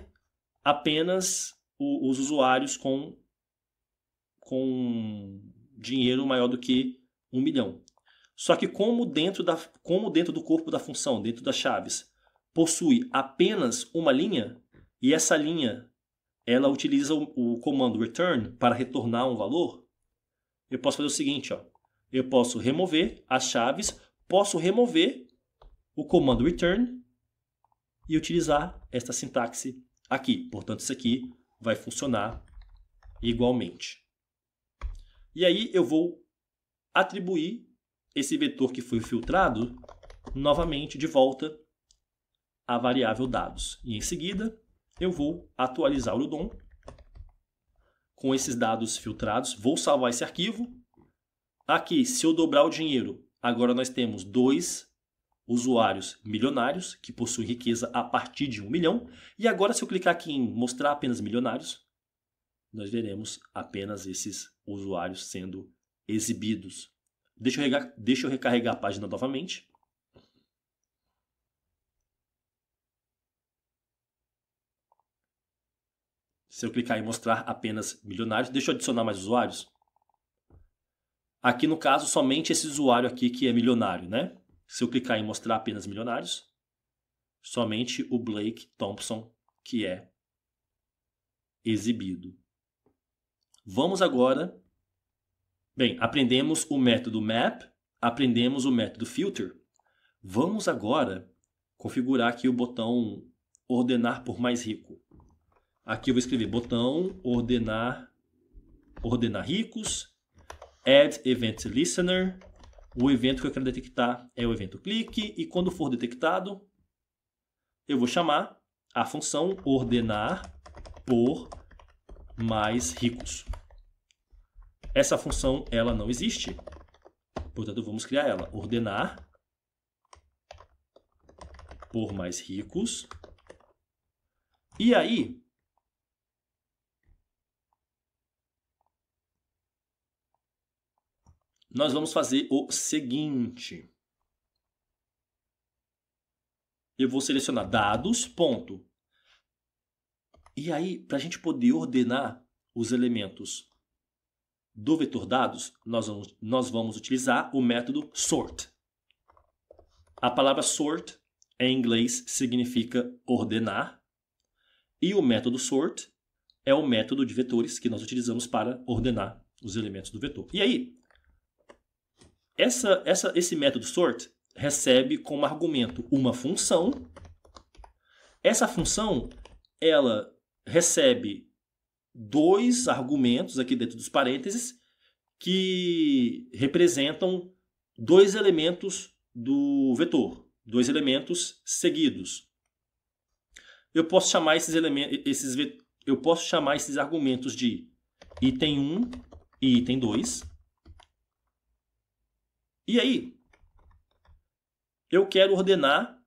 apenas os usuários com dinheiro maior do que 1 milhão. Só que como dentro do corpo da função, dentro das chaves, possui apenas uma linha, e essa linha ela utiliza o comando return para retornar um valor, eu posso fazer o seguinte, ó. Eu posso remover as chaves, posso remover o comando return e utilizar esta sintaxe aqui. Portanto, isso aqui vai funcionar igualmente. E aí eu vou atribuir esse vetor que foi filtrado novamente de volta à variável dados. E em seguida eu vou atualizar o DOM com esses dados filtrados. Vou salvar esse arquivo. Aqui, se eu dobrar o dinheiro, agora nós temos 2 usuários milionários que possuem riqueza a partir de 1 milhão. E agora, se eu clicar aqui em mostrar apenas milionários, nós veremos apenas esses usuários sendo exibidos. Deixa eu recarregar a página novamente. Se eu clicar em mostrar apenas milionários, deixa eu adicionar mais usuários. Aqui no caso, somente esse usuário aqui que é milionário, né? Se eu clicar em mostrar apenas milionários, somente o Blake Thompson que é exibido. Vamos agora... Bem, aprendemos o método map, aprendemos o método filter. Vamos agora configurar aqui o botão ordenar por mais rico. Aqui eu vou escrever botão ordenar ricos, add event listener. O evento que eu quero detectar é o evento clique e quando for detectado, eu vou chamar a função ordenar por mais ricos. Essa função ela não existe, portanto vamos criar ela. Ordenar por mais ricos. E aí, nós vamos fazer o seguinte. Eu vou selecionar dados, ponto. E aí, para a gente poder ordenar os elementos do vetor dados, nós vamos utilizar o método sort. A palavra sort, em inglês, significa ordenar. E o método sort é o método de vetores que nós utilizamos para ordenar os elementos do vetor. E aí, esse método sort recebe como argumento uma função. Essa função, ela recebe 2 argumentos aqui dentro dos parênteses que representam 2 elementos do vetor, 2 elementos seguidos. Eu posso chamar esses argumentos de item 1 e item 2. E aí, eu quero ordenar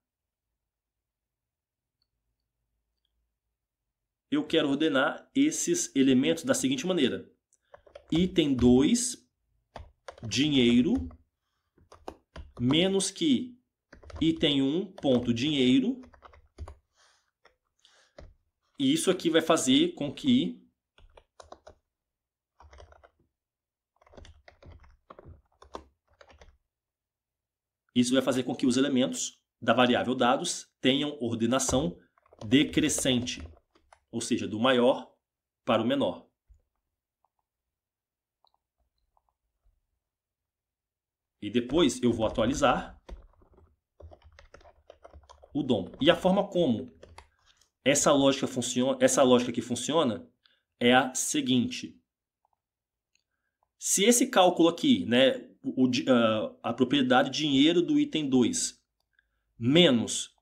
esses elementos da seguinte maneira. Item 2, dinheiro, menos que item 1, ponto dinheiro. E isso aqui vai fazer com que os elementos da variável dados tenham ordenação decrescente, ou seja, do maior para o menor. E depois eu vou atualizar o DOM. E a forma como essa lógica aqui funciona é a seguinte. Se esse cálculo aqui, né, a propriedade dinheiro do item 2 menos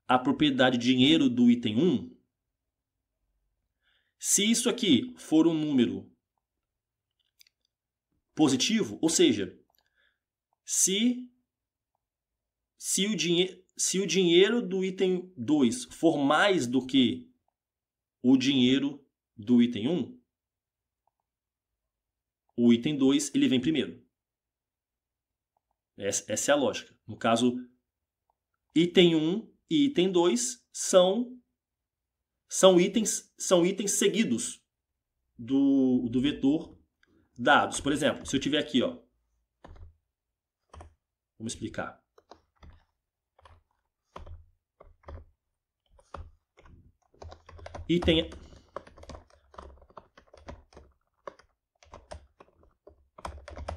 a propriedade dinheiro do item 1, se isso aqui for um número positivo, ou seja, se o dinheiro do item 2 for mais do que o dinheiro do item 1, o item 2 ele vem primeiro. Essa é a lógica. No caso, item 1 e item 2 são itens seguidos do vetor dados. Por exemplo, se eu tiver aqui, ó, vamos explicar.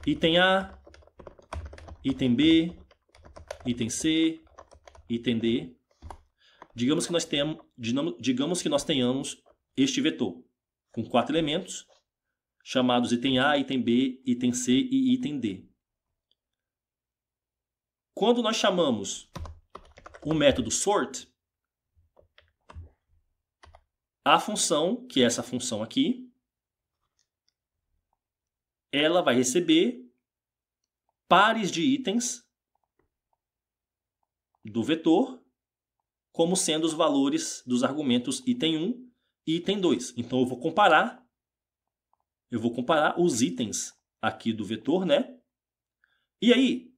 Item A, item B, item C, item D. Digamos que nós tenhamos este vetor com 4 elementos, chamados item A, item B, item C e item D. Quando nós chamamos o método sort, a função, que é essa função aqui, ela vai receber pares de itens do vetor como sendo os valores dos argumentos item 1 e item 2. Então eu vou comparar os itens aqui do vetor, né? E aí,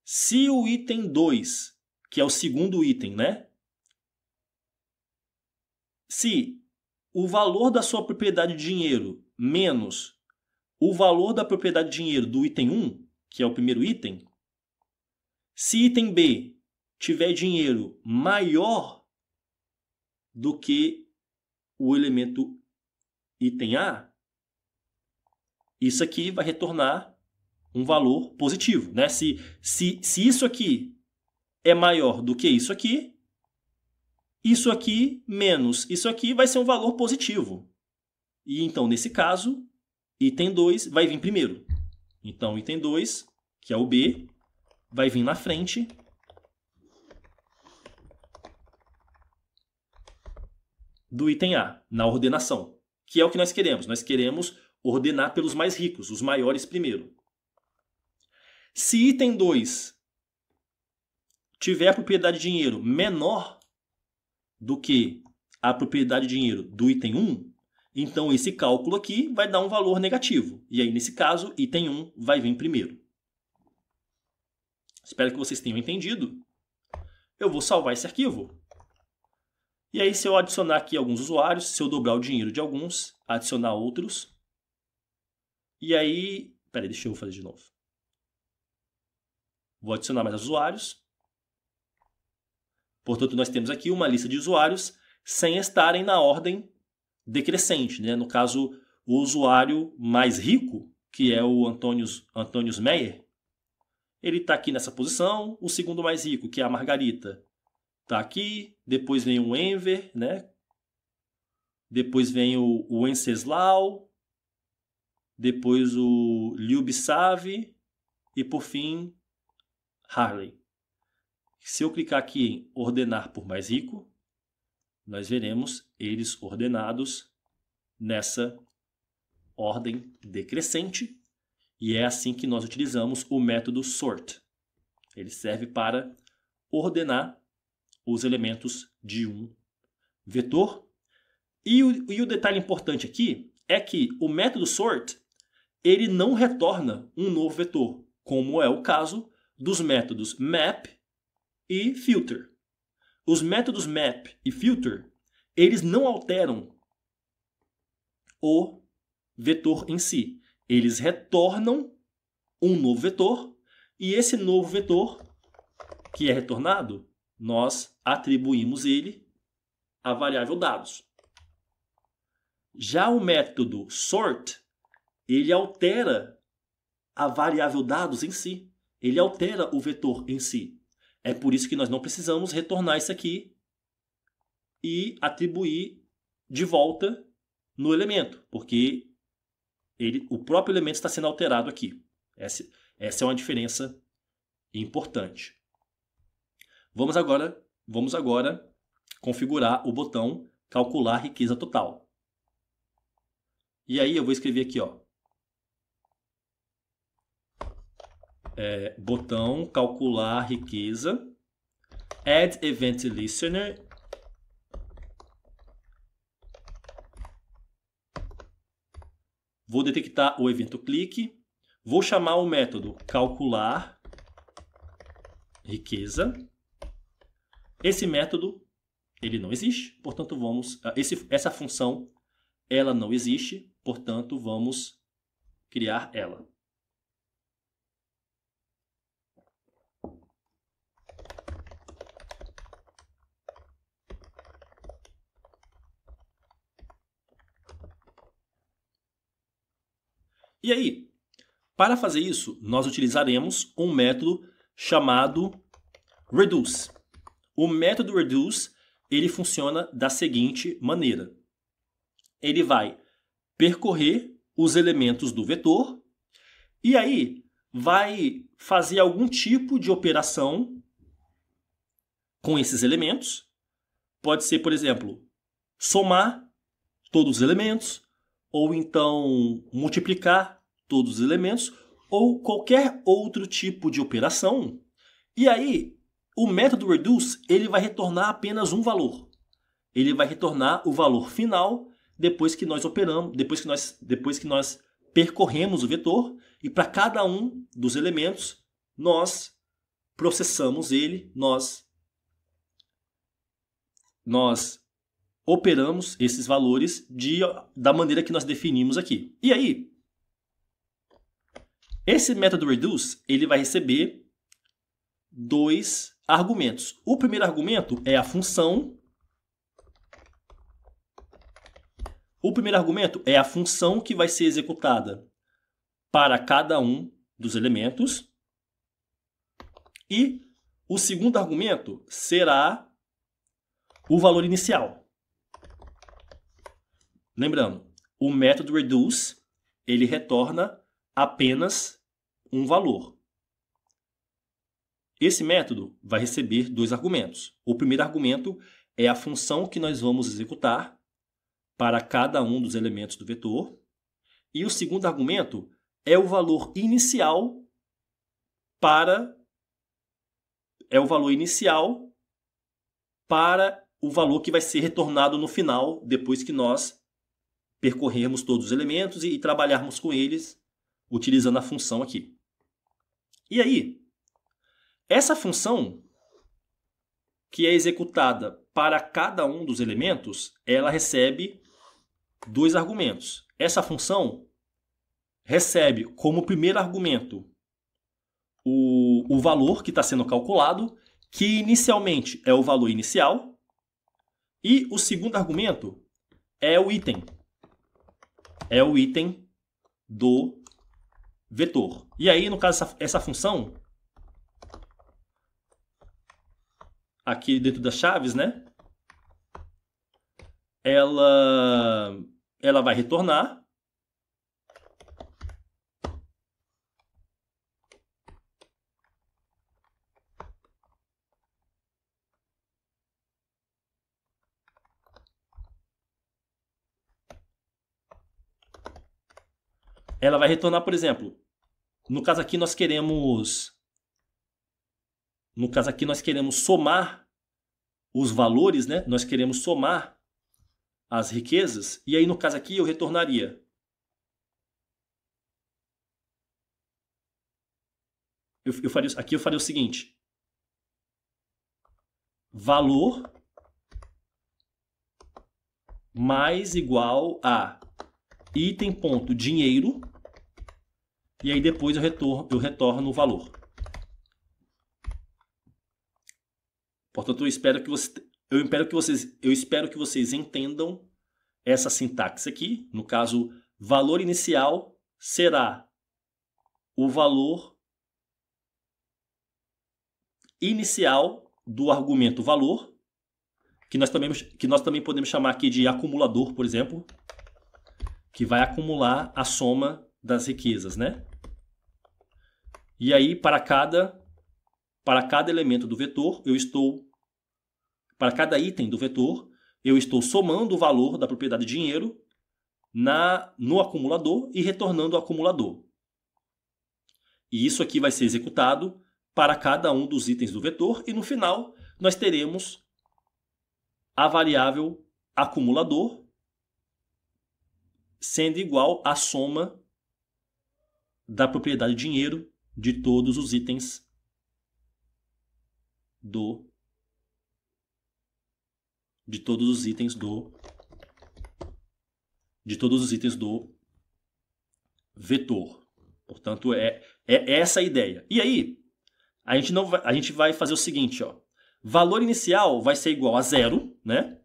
se o item 2, que é o segundo item, né? Se o valor da sua propriedade de dinheiro menos o valor da propriedade de dinheiro do item 1, que é o primeiro item, se item B tiver dinheiro maior do que o elemento item A, isso aqui vai retornar um valor positivo, né? Se isso aqui é maior do que isso aqui menos isso aqui vai ser um valor positivo. E então, nesse caso, item 2 vai vir primeiro. Então, item 2, que é o B, vai vir na frente do item A, na ordenação, que é o que nós queremos. Nós queremos ordenar pelos mais ricos, os maiores primeiro. Se item 2 tiver a propriedade de dinheiro menor do que a propriedade de dinheiro do item 1, então esse cálculo aqui vai dar um valor negativo. E aí, nesse caso, item 1 vai vir primeiro. Espero que vocês tenham entendido. Eu vou salvar esse arquivo. E aí, se eu adicionar aqui alguns usuários, se eu dobrar o dinheiro de alguns, adicionar outros. E aí... Peraí, deixa eu fazer de novo. Vou adicionar mais usuários. Portanto, nós temos aqui uma lista de usuários sem estarem na ordem decrescente, né? No caso, o usuário mais rico, que é o Antônios Meyer, ele está aqui nessa posição. O segundo mais rico, que é a Margarita, está aqui. Depois vem o Enver, né? Depois vem o Wenceslau. Depois o Lyubisav. E, por fim, Harley. Se eu clicar aqui em ordenar por mais rico, nós veremos eles ordenados nessa ordem decrescente. E é assim que nós utilizamos o método sort. Ele serve para ordenar os elementos de um vetor. E o detalhe importante aqui é que o método sort ele não retorna um novo vetor, como é o caso dos métodos map e filter. Os métodos map e filter, eles não alteram o vetor em si. Eles retornam um novo vetor e esse novo vetor que é retornado, nós atribuímos ele à variável dados. Já o método sort, ele altera a variável dados em si. Ele altera o vetor em si. É por isso que nós não precisamos retornar isso aqui e atribuir de volta no elemento, porque o próprio elemento está sendo alterado aqui. Essa é uma diferença importante. Vamos agora configurar o botão calcular riqueza total. E aí eu vou escrever aqui, ó, botão calcular riqueza, add event listener, vou detectar o evento clique, vou chamar o método calcular riqueza. Esse método, ele não existe, portanto essa função, ela não existe, portanto vamos criar ela. E aí, para fazer isso, nós utilizaremos um método chamado reduce. O método reduce, ele funciona da seguinte maneira. Ele vai percorrer os elementos do vetor e aí vai fazer algum tipo de operação com esses elementos. Pode ser, por exemplo, somar todos os elementos, ou então multiplicar todos os elementos, ou qualquer outro tipo de operação. E aí, o método reduce, ele vai retornar apenas um valor. Ele vai retornar o valor final depois que nós operamos, depois que nós percorremos o vetor, e para cada um dos elementos nós processamos ele, nós operamos esses valores da maneira que nós definimos aqui. E aí, esse método reduce, ele vai receber dois argumentos. O primeiro argumento é a função. O primeiro argumento é a função que vai ser executada para cada um dos elementos. E o segundo argumento será o valor inicial. Lembrando, o método reduce, ele retorna apenas um valor. Esse método vai receber dois argumentos. O primeiro argumento é a função que nós vamos executar para cada um dos elementos do vetor. E o segundo argumento é o valor inicial para o valor que vai ser retornado no final, depois que nós percorrermos todos os elementos e trabalharmos com eles utilizando a função aqui. E aí, essa função que é executada para cada um dos elementos, ela recebe dois argumentos. Essa função recebe como primeiro argumento o valor que está sendo calculado, que inicialmente é o valor inicial, e o segundo argumento é o item. É o item do vetor. E aí, no caso, essa função, aqui dentro das chaves, né? Ela vai retornar por exemplo, no caso aqui nós queremos somar os valores, né? Nós queremos somar as riquezas, e aí no caso aqui eu retornaria eu faria o seguinte: valor mais igual a item.dinheiro, e aí depois eu retorno o valor. Portanto, eu espero que vocês entendam essa sintaxe aqui. No caso, valor inicial será o valor inicial do argumento valor, que nós também podemos chamar aqui de acumulador, por exemplo, que vai acumular a soma das riquezas, né? E aí, para cada elemento do vetor, para cada item do vetor, eu estou somando o valor da propriedade dinheiro no acumulador e retornando ao acumulador. E isso aqui vai ser executado para cada um dos itens do vetor, e no final nós teremos a variável acumulador sendo igual à soma da propriedade dinheiro de todos os itens do vetor. Portanto, é essa a ideia. E aí, a gente vai fazer o seguinte, ó. Valor inicial vai ser igual a 0, né?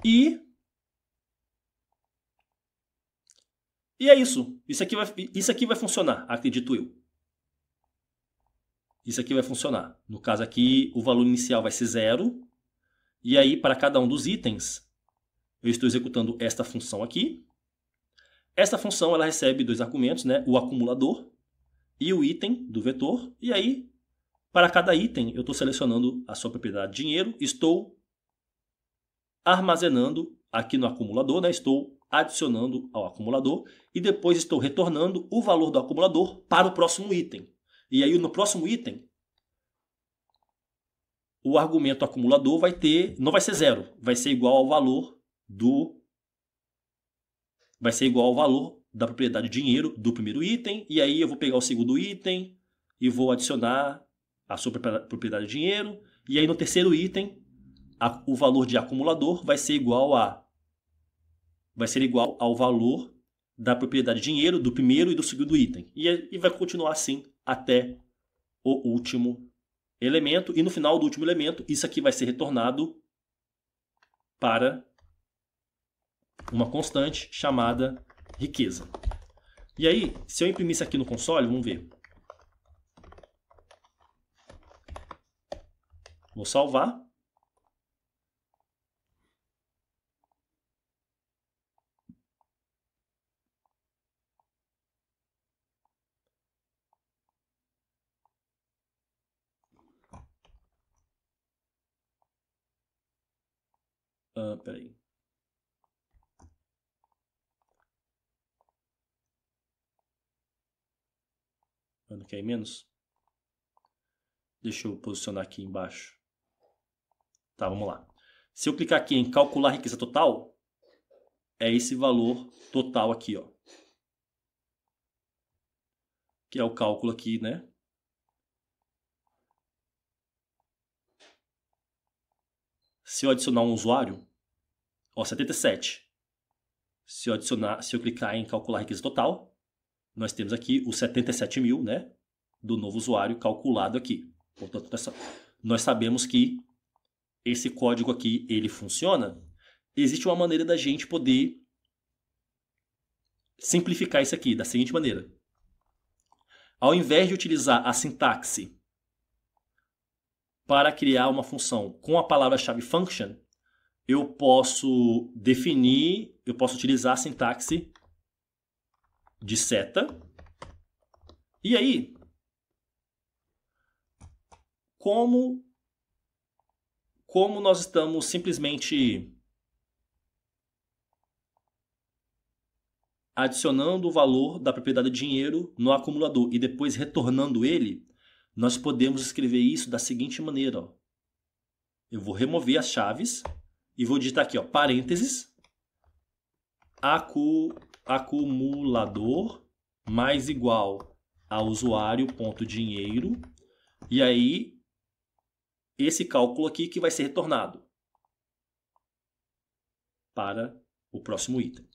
E é isso. Isso aqui vai funcionar, acredito eu. Isso aqui vai funcionar. No caso aqui, o valor inicial vai ser 0. E aí, para cada um dos itens, eu estou executando esta função aqui. Esta função ela recebe dois argumentos, né? O acumulador e o item do vetor. E aí, para cada item, eu estou selecionando a sua propriedade dinheiro. Estou armazenando aqui no acumulador, né? Estou adicionando ao acumulador. E depois estou retornando o valor do acumulador para o próximo item. E aí, no próximo item, o argumento acumulador não vai ser 0, vai ser igual ao valor da propriedade dinheiro do primeiro item, e aí eu vou pegar o segundo item e vou adicionar a sua propriedade dinheiro, e aí no terceiro item o valor de acumulador vai ser igual ao valor da propriedade dinheiro do primeiro e do segundo item, e vai continuar assim até o último elemento, e no final do último elemento, isso aqui vai ser retornado para uma constante chamada riqueza. E aí, se eu imprimir isso aqui no console, vamos ver. Vou salvar. Peraí. Não quer ir menos? Deixa eu posicionar aqui embaixo. Tá, vamos lá. Se eu clicar aqui em calcular a riqueza total, é esse valor total aqui, ó. Que é o cálculo aqui, né? Se eu adicionar um usuário, ó, 77. Se eu clicar em calcular a riqueza total, nós temos aqui os 77 mil, né, do novo usuário calculado aqui. Portanto, nós sabemos que esse código aqui, ele funciona. Existe uma maneira da gente poder simplificar isso aqui, da seguinte maneira. Ao invés de utilizar a sintaxe para criar uma função com a palavra-chave function, eu posso utilizar a sintaxe de seta. E aí, como nós estamos simplesmente adicionando o valor da propriedade dinheiro no acumulador e depois retornando ele, nós podemos escrever isso da seguinte maneira. Ó. Eu vou remover as chaves e vou digitar aqui, ó, parênteses, acumulador mais igual a usuário.dinheiro, e aí esse cálculo aqui que vai ser retornado para o próximo item.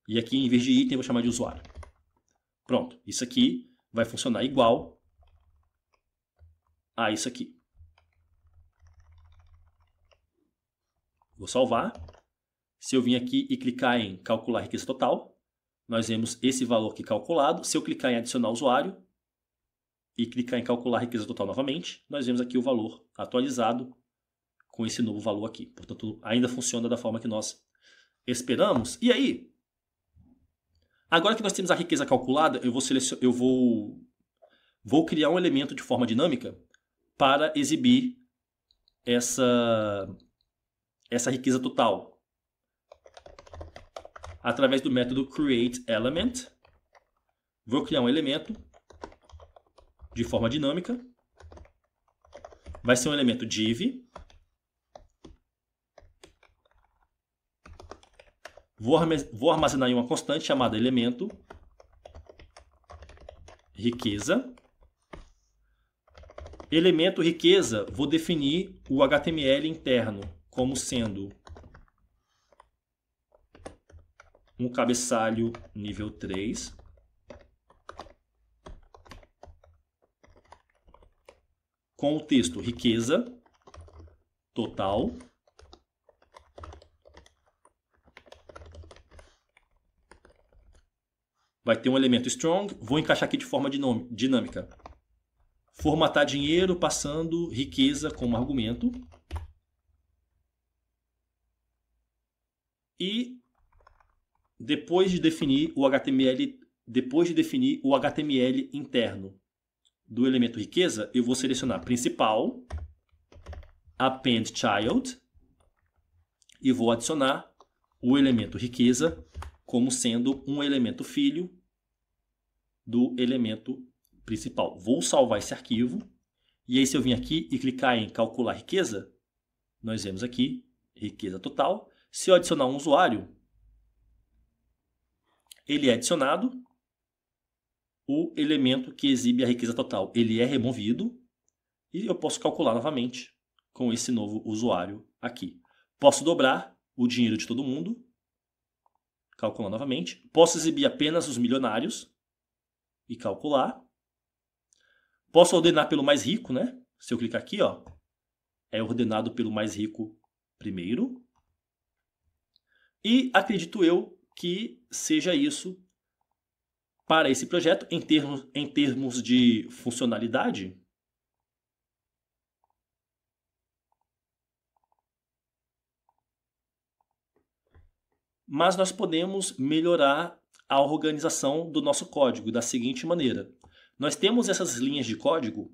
E aqui, em vez de item, eu vou chamar de usuário. Pronto, isso aqui vai funcionar igual a isso aqui. Vou salvar. Se eu vir aqui e clicar em calcular a riqueza total, nós vemos esse valor aqui calculado. Se eu clicar em adicionar usuário e clicar em calcular a riqueza total novamente, nós vemos aqui o valor atualizado com esse novo valor aqui. Portanto, ainda funciona da forma que nós Esperamos. E aí? Agora que nós temos a riqueza calculada, vou criar um elemento de forma dinâmica para exibir essa riqueza total. Através do método createElement, vou criar um elemento de forma dinâmica. Vai ser um elemento div. Vou armazenar em uma constante chamada elemento riqueza. Elemento riqueza, vou definir o HTML interno como sendo um cabeçalho nível 3. Com o texto riqueza total. Vai ter um elemento strong, vou encaixar aqui de forma dinâmica. Formatar dinheiro passando riqueza como argumento. E depois de definir o HTML interno do elemento riqueza, eu vou selecionar principal, append child e vou adicionar o elemento riqueza como sendo um elemento filho do elemento principal. Vou salvar esse arquivo. E aí, se eu vim aqui e clicar em calcular riqueza, nós vemos aqui riqueza total. Se eu adicionar um usuário, ele é adicionado. O elemento que exibe a riqueza total, ele é removido. E eu posso calcular novamente com esse novo usuário aqui. Posso dobrar o dinheiro de todo mundo. Calcular novamente. Posso exibir apenas os milionários e calcular. Posso ordenar pelo mais rico, né? Se eu clicar aqui, ó, é ordenado pelo mais rico primeiro. E acredito eu que seja isso para esse projeto. Em termos de funcionalidade, mas nós podemos melhorar a organização do nosso código da seguinte maneira. Nós temos essas linhas de código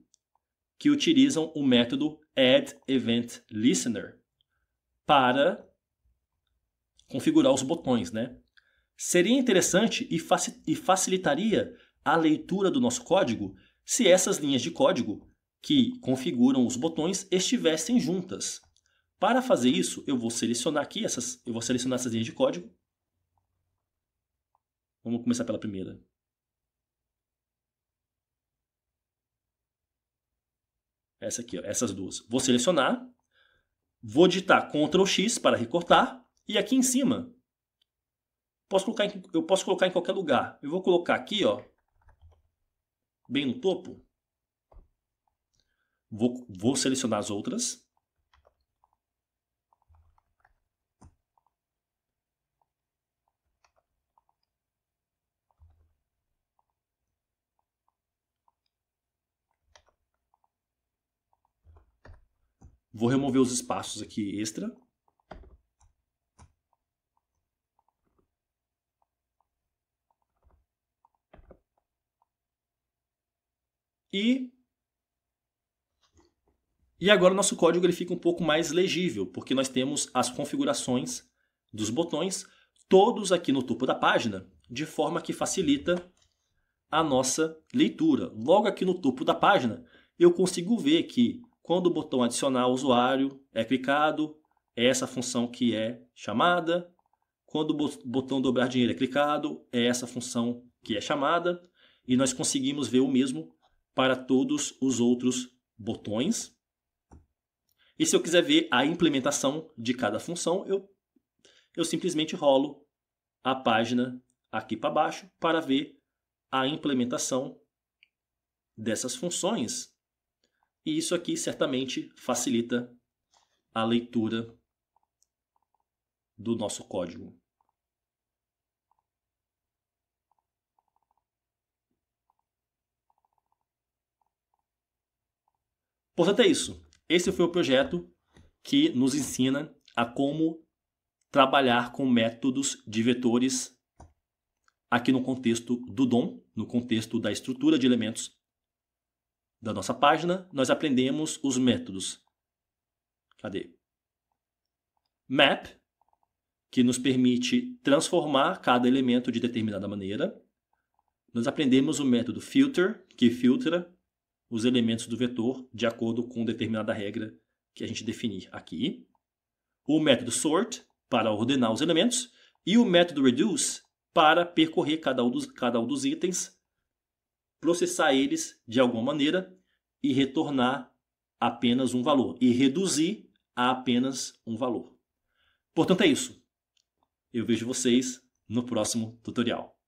que utilizam o método addEventListener para configurar os botões, né? Seria interessante e facilitaria a leitura do nosso código se essas linhas de código que configuram os botões estivessem juntas. Para fazer isso, eu vou selecionar aqui essas linhas de código. Vamos começar pela primeira. Essa aqui, ó, essas duas. Vou selecionar, vou digitar Ctrl X para recortar e aqui em cima eu posso colocar em qualquer lugar. Eu vou colocar aqui, ó, bem no topo. Vou selecionar as outras. Vou remover os espaços aqui extra. E agora o nosso código ele fica um pouco mais legível, porque nós temos as configurações dos botões todos aqui no topo da página, de forma que facilita a nossa leitura. Logo aqui no topo da página, eu consigo ver que quando o botão adicionar usuário é clicado, é essa função que é chamada. Quando o botão dobrar dinheiro é clicado, é essa função que é chamada. E nós conseguimos ver o mesmo para todos os outros botões. E se eu quiser ver a implementação de cada função, eu simplesmente rolo a página aqui para baixo para ver a implementação dessas funções. E isso aqui certamente facilita a leitura do nosso código. Portanto, é isso. Esse foi o projeto que nos ensina a como trabalhar com métodos de vetores aqui no contexto do DOM, no contexto da estrutura de elementos da nossa página. Nós aprendemos os métodos. Cadê? Map, que nos permite transformar cada elemento de determinada maneira. Nós aprendemos o método filter, que filtra os elementos do vetor de acordo com determinada regra que a gente definir aqui. O método sort, para ordenar os elementos. E o método reduce, para percorrer cada um dos itens, processar eles de alguma maneira e retornar apenas um valor. E reduzir a apenas um valor. Portanto, é isso. Eu vejo vocês no próximo tutorial.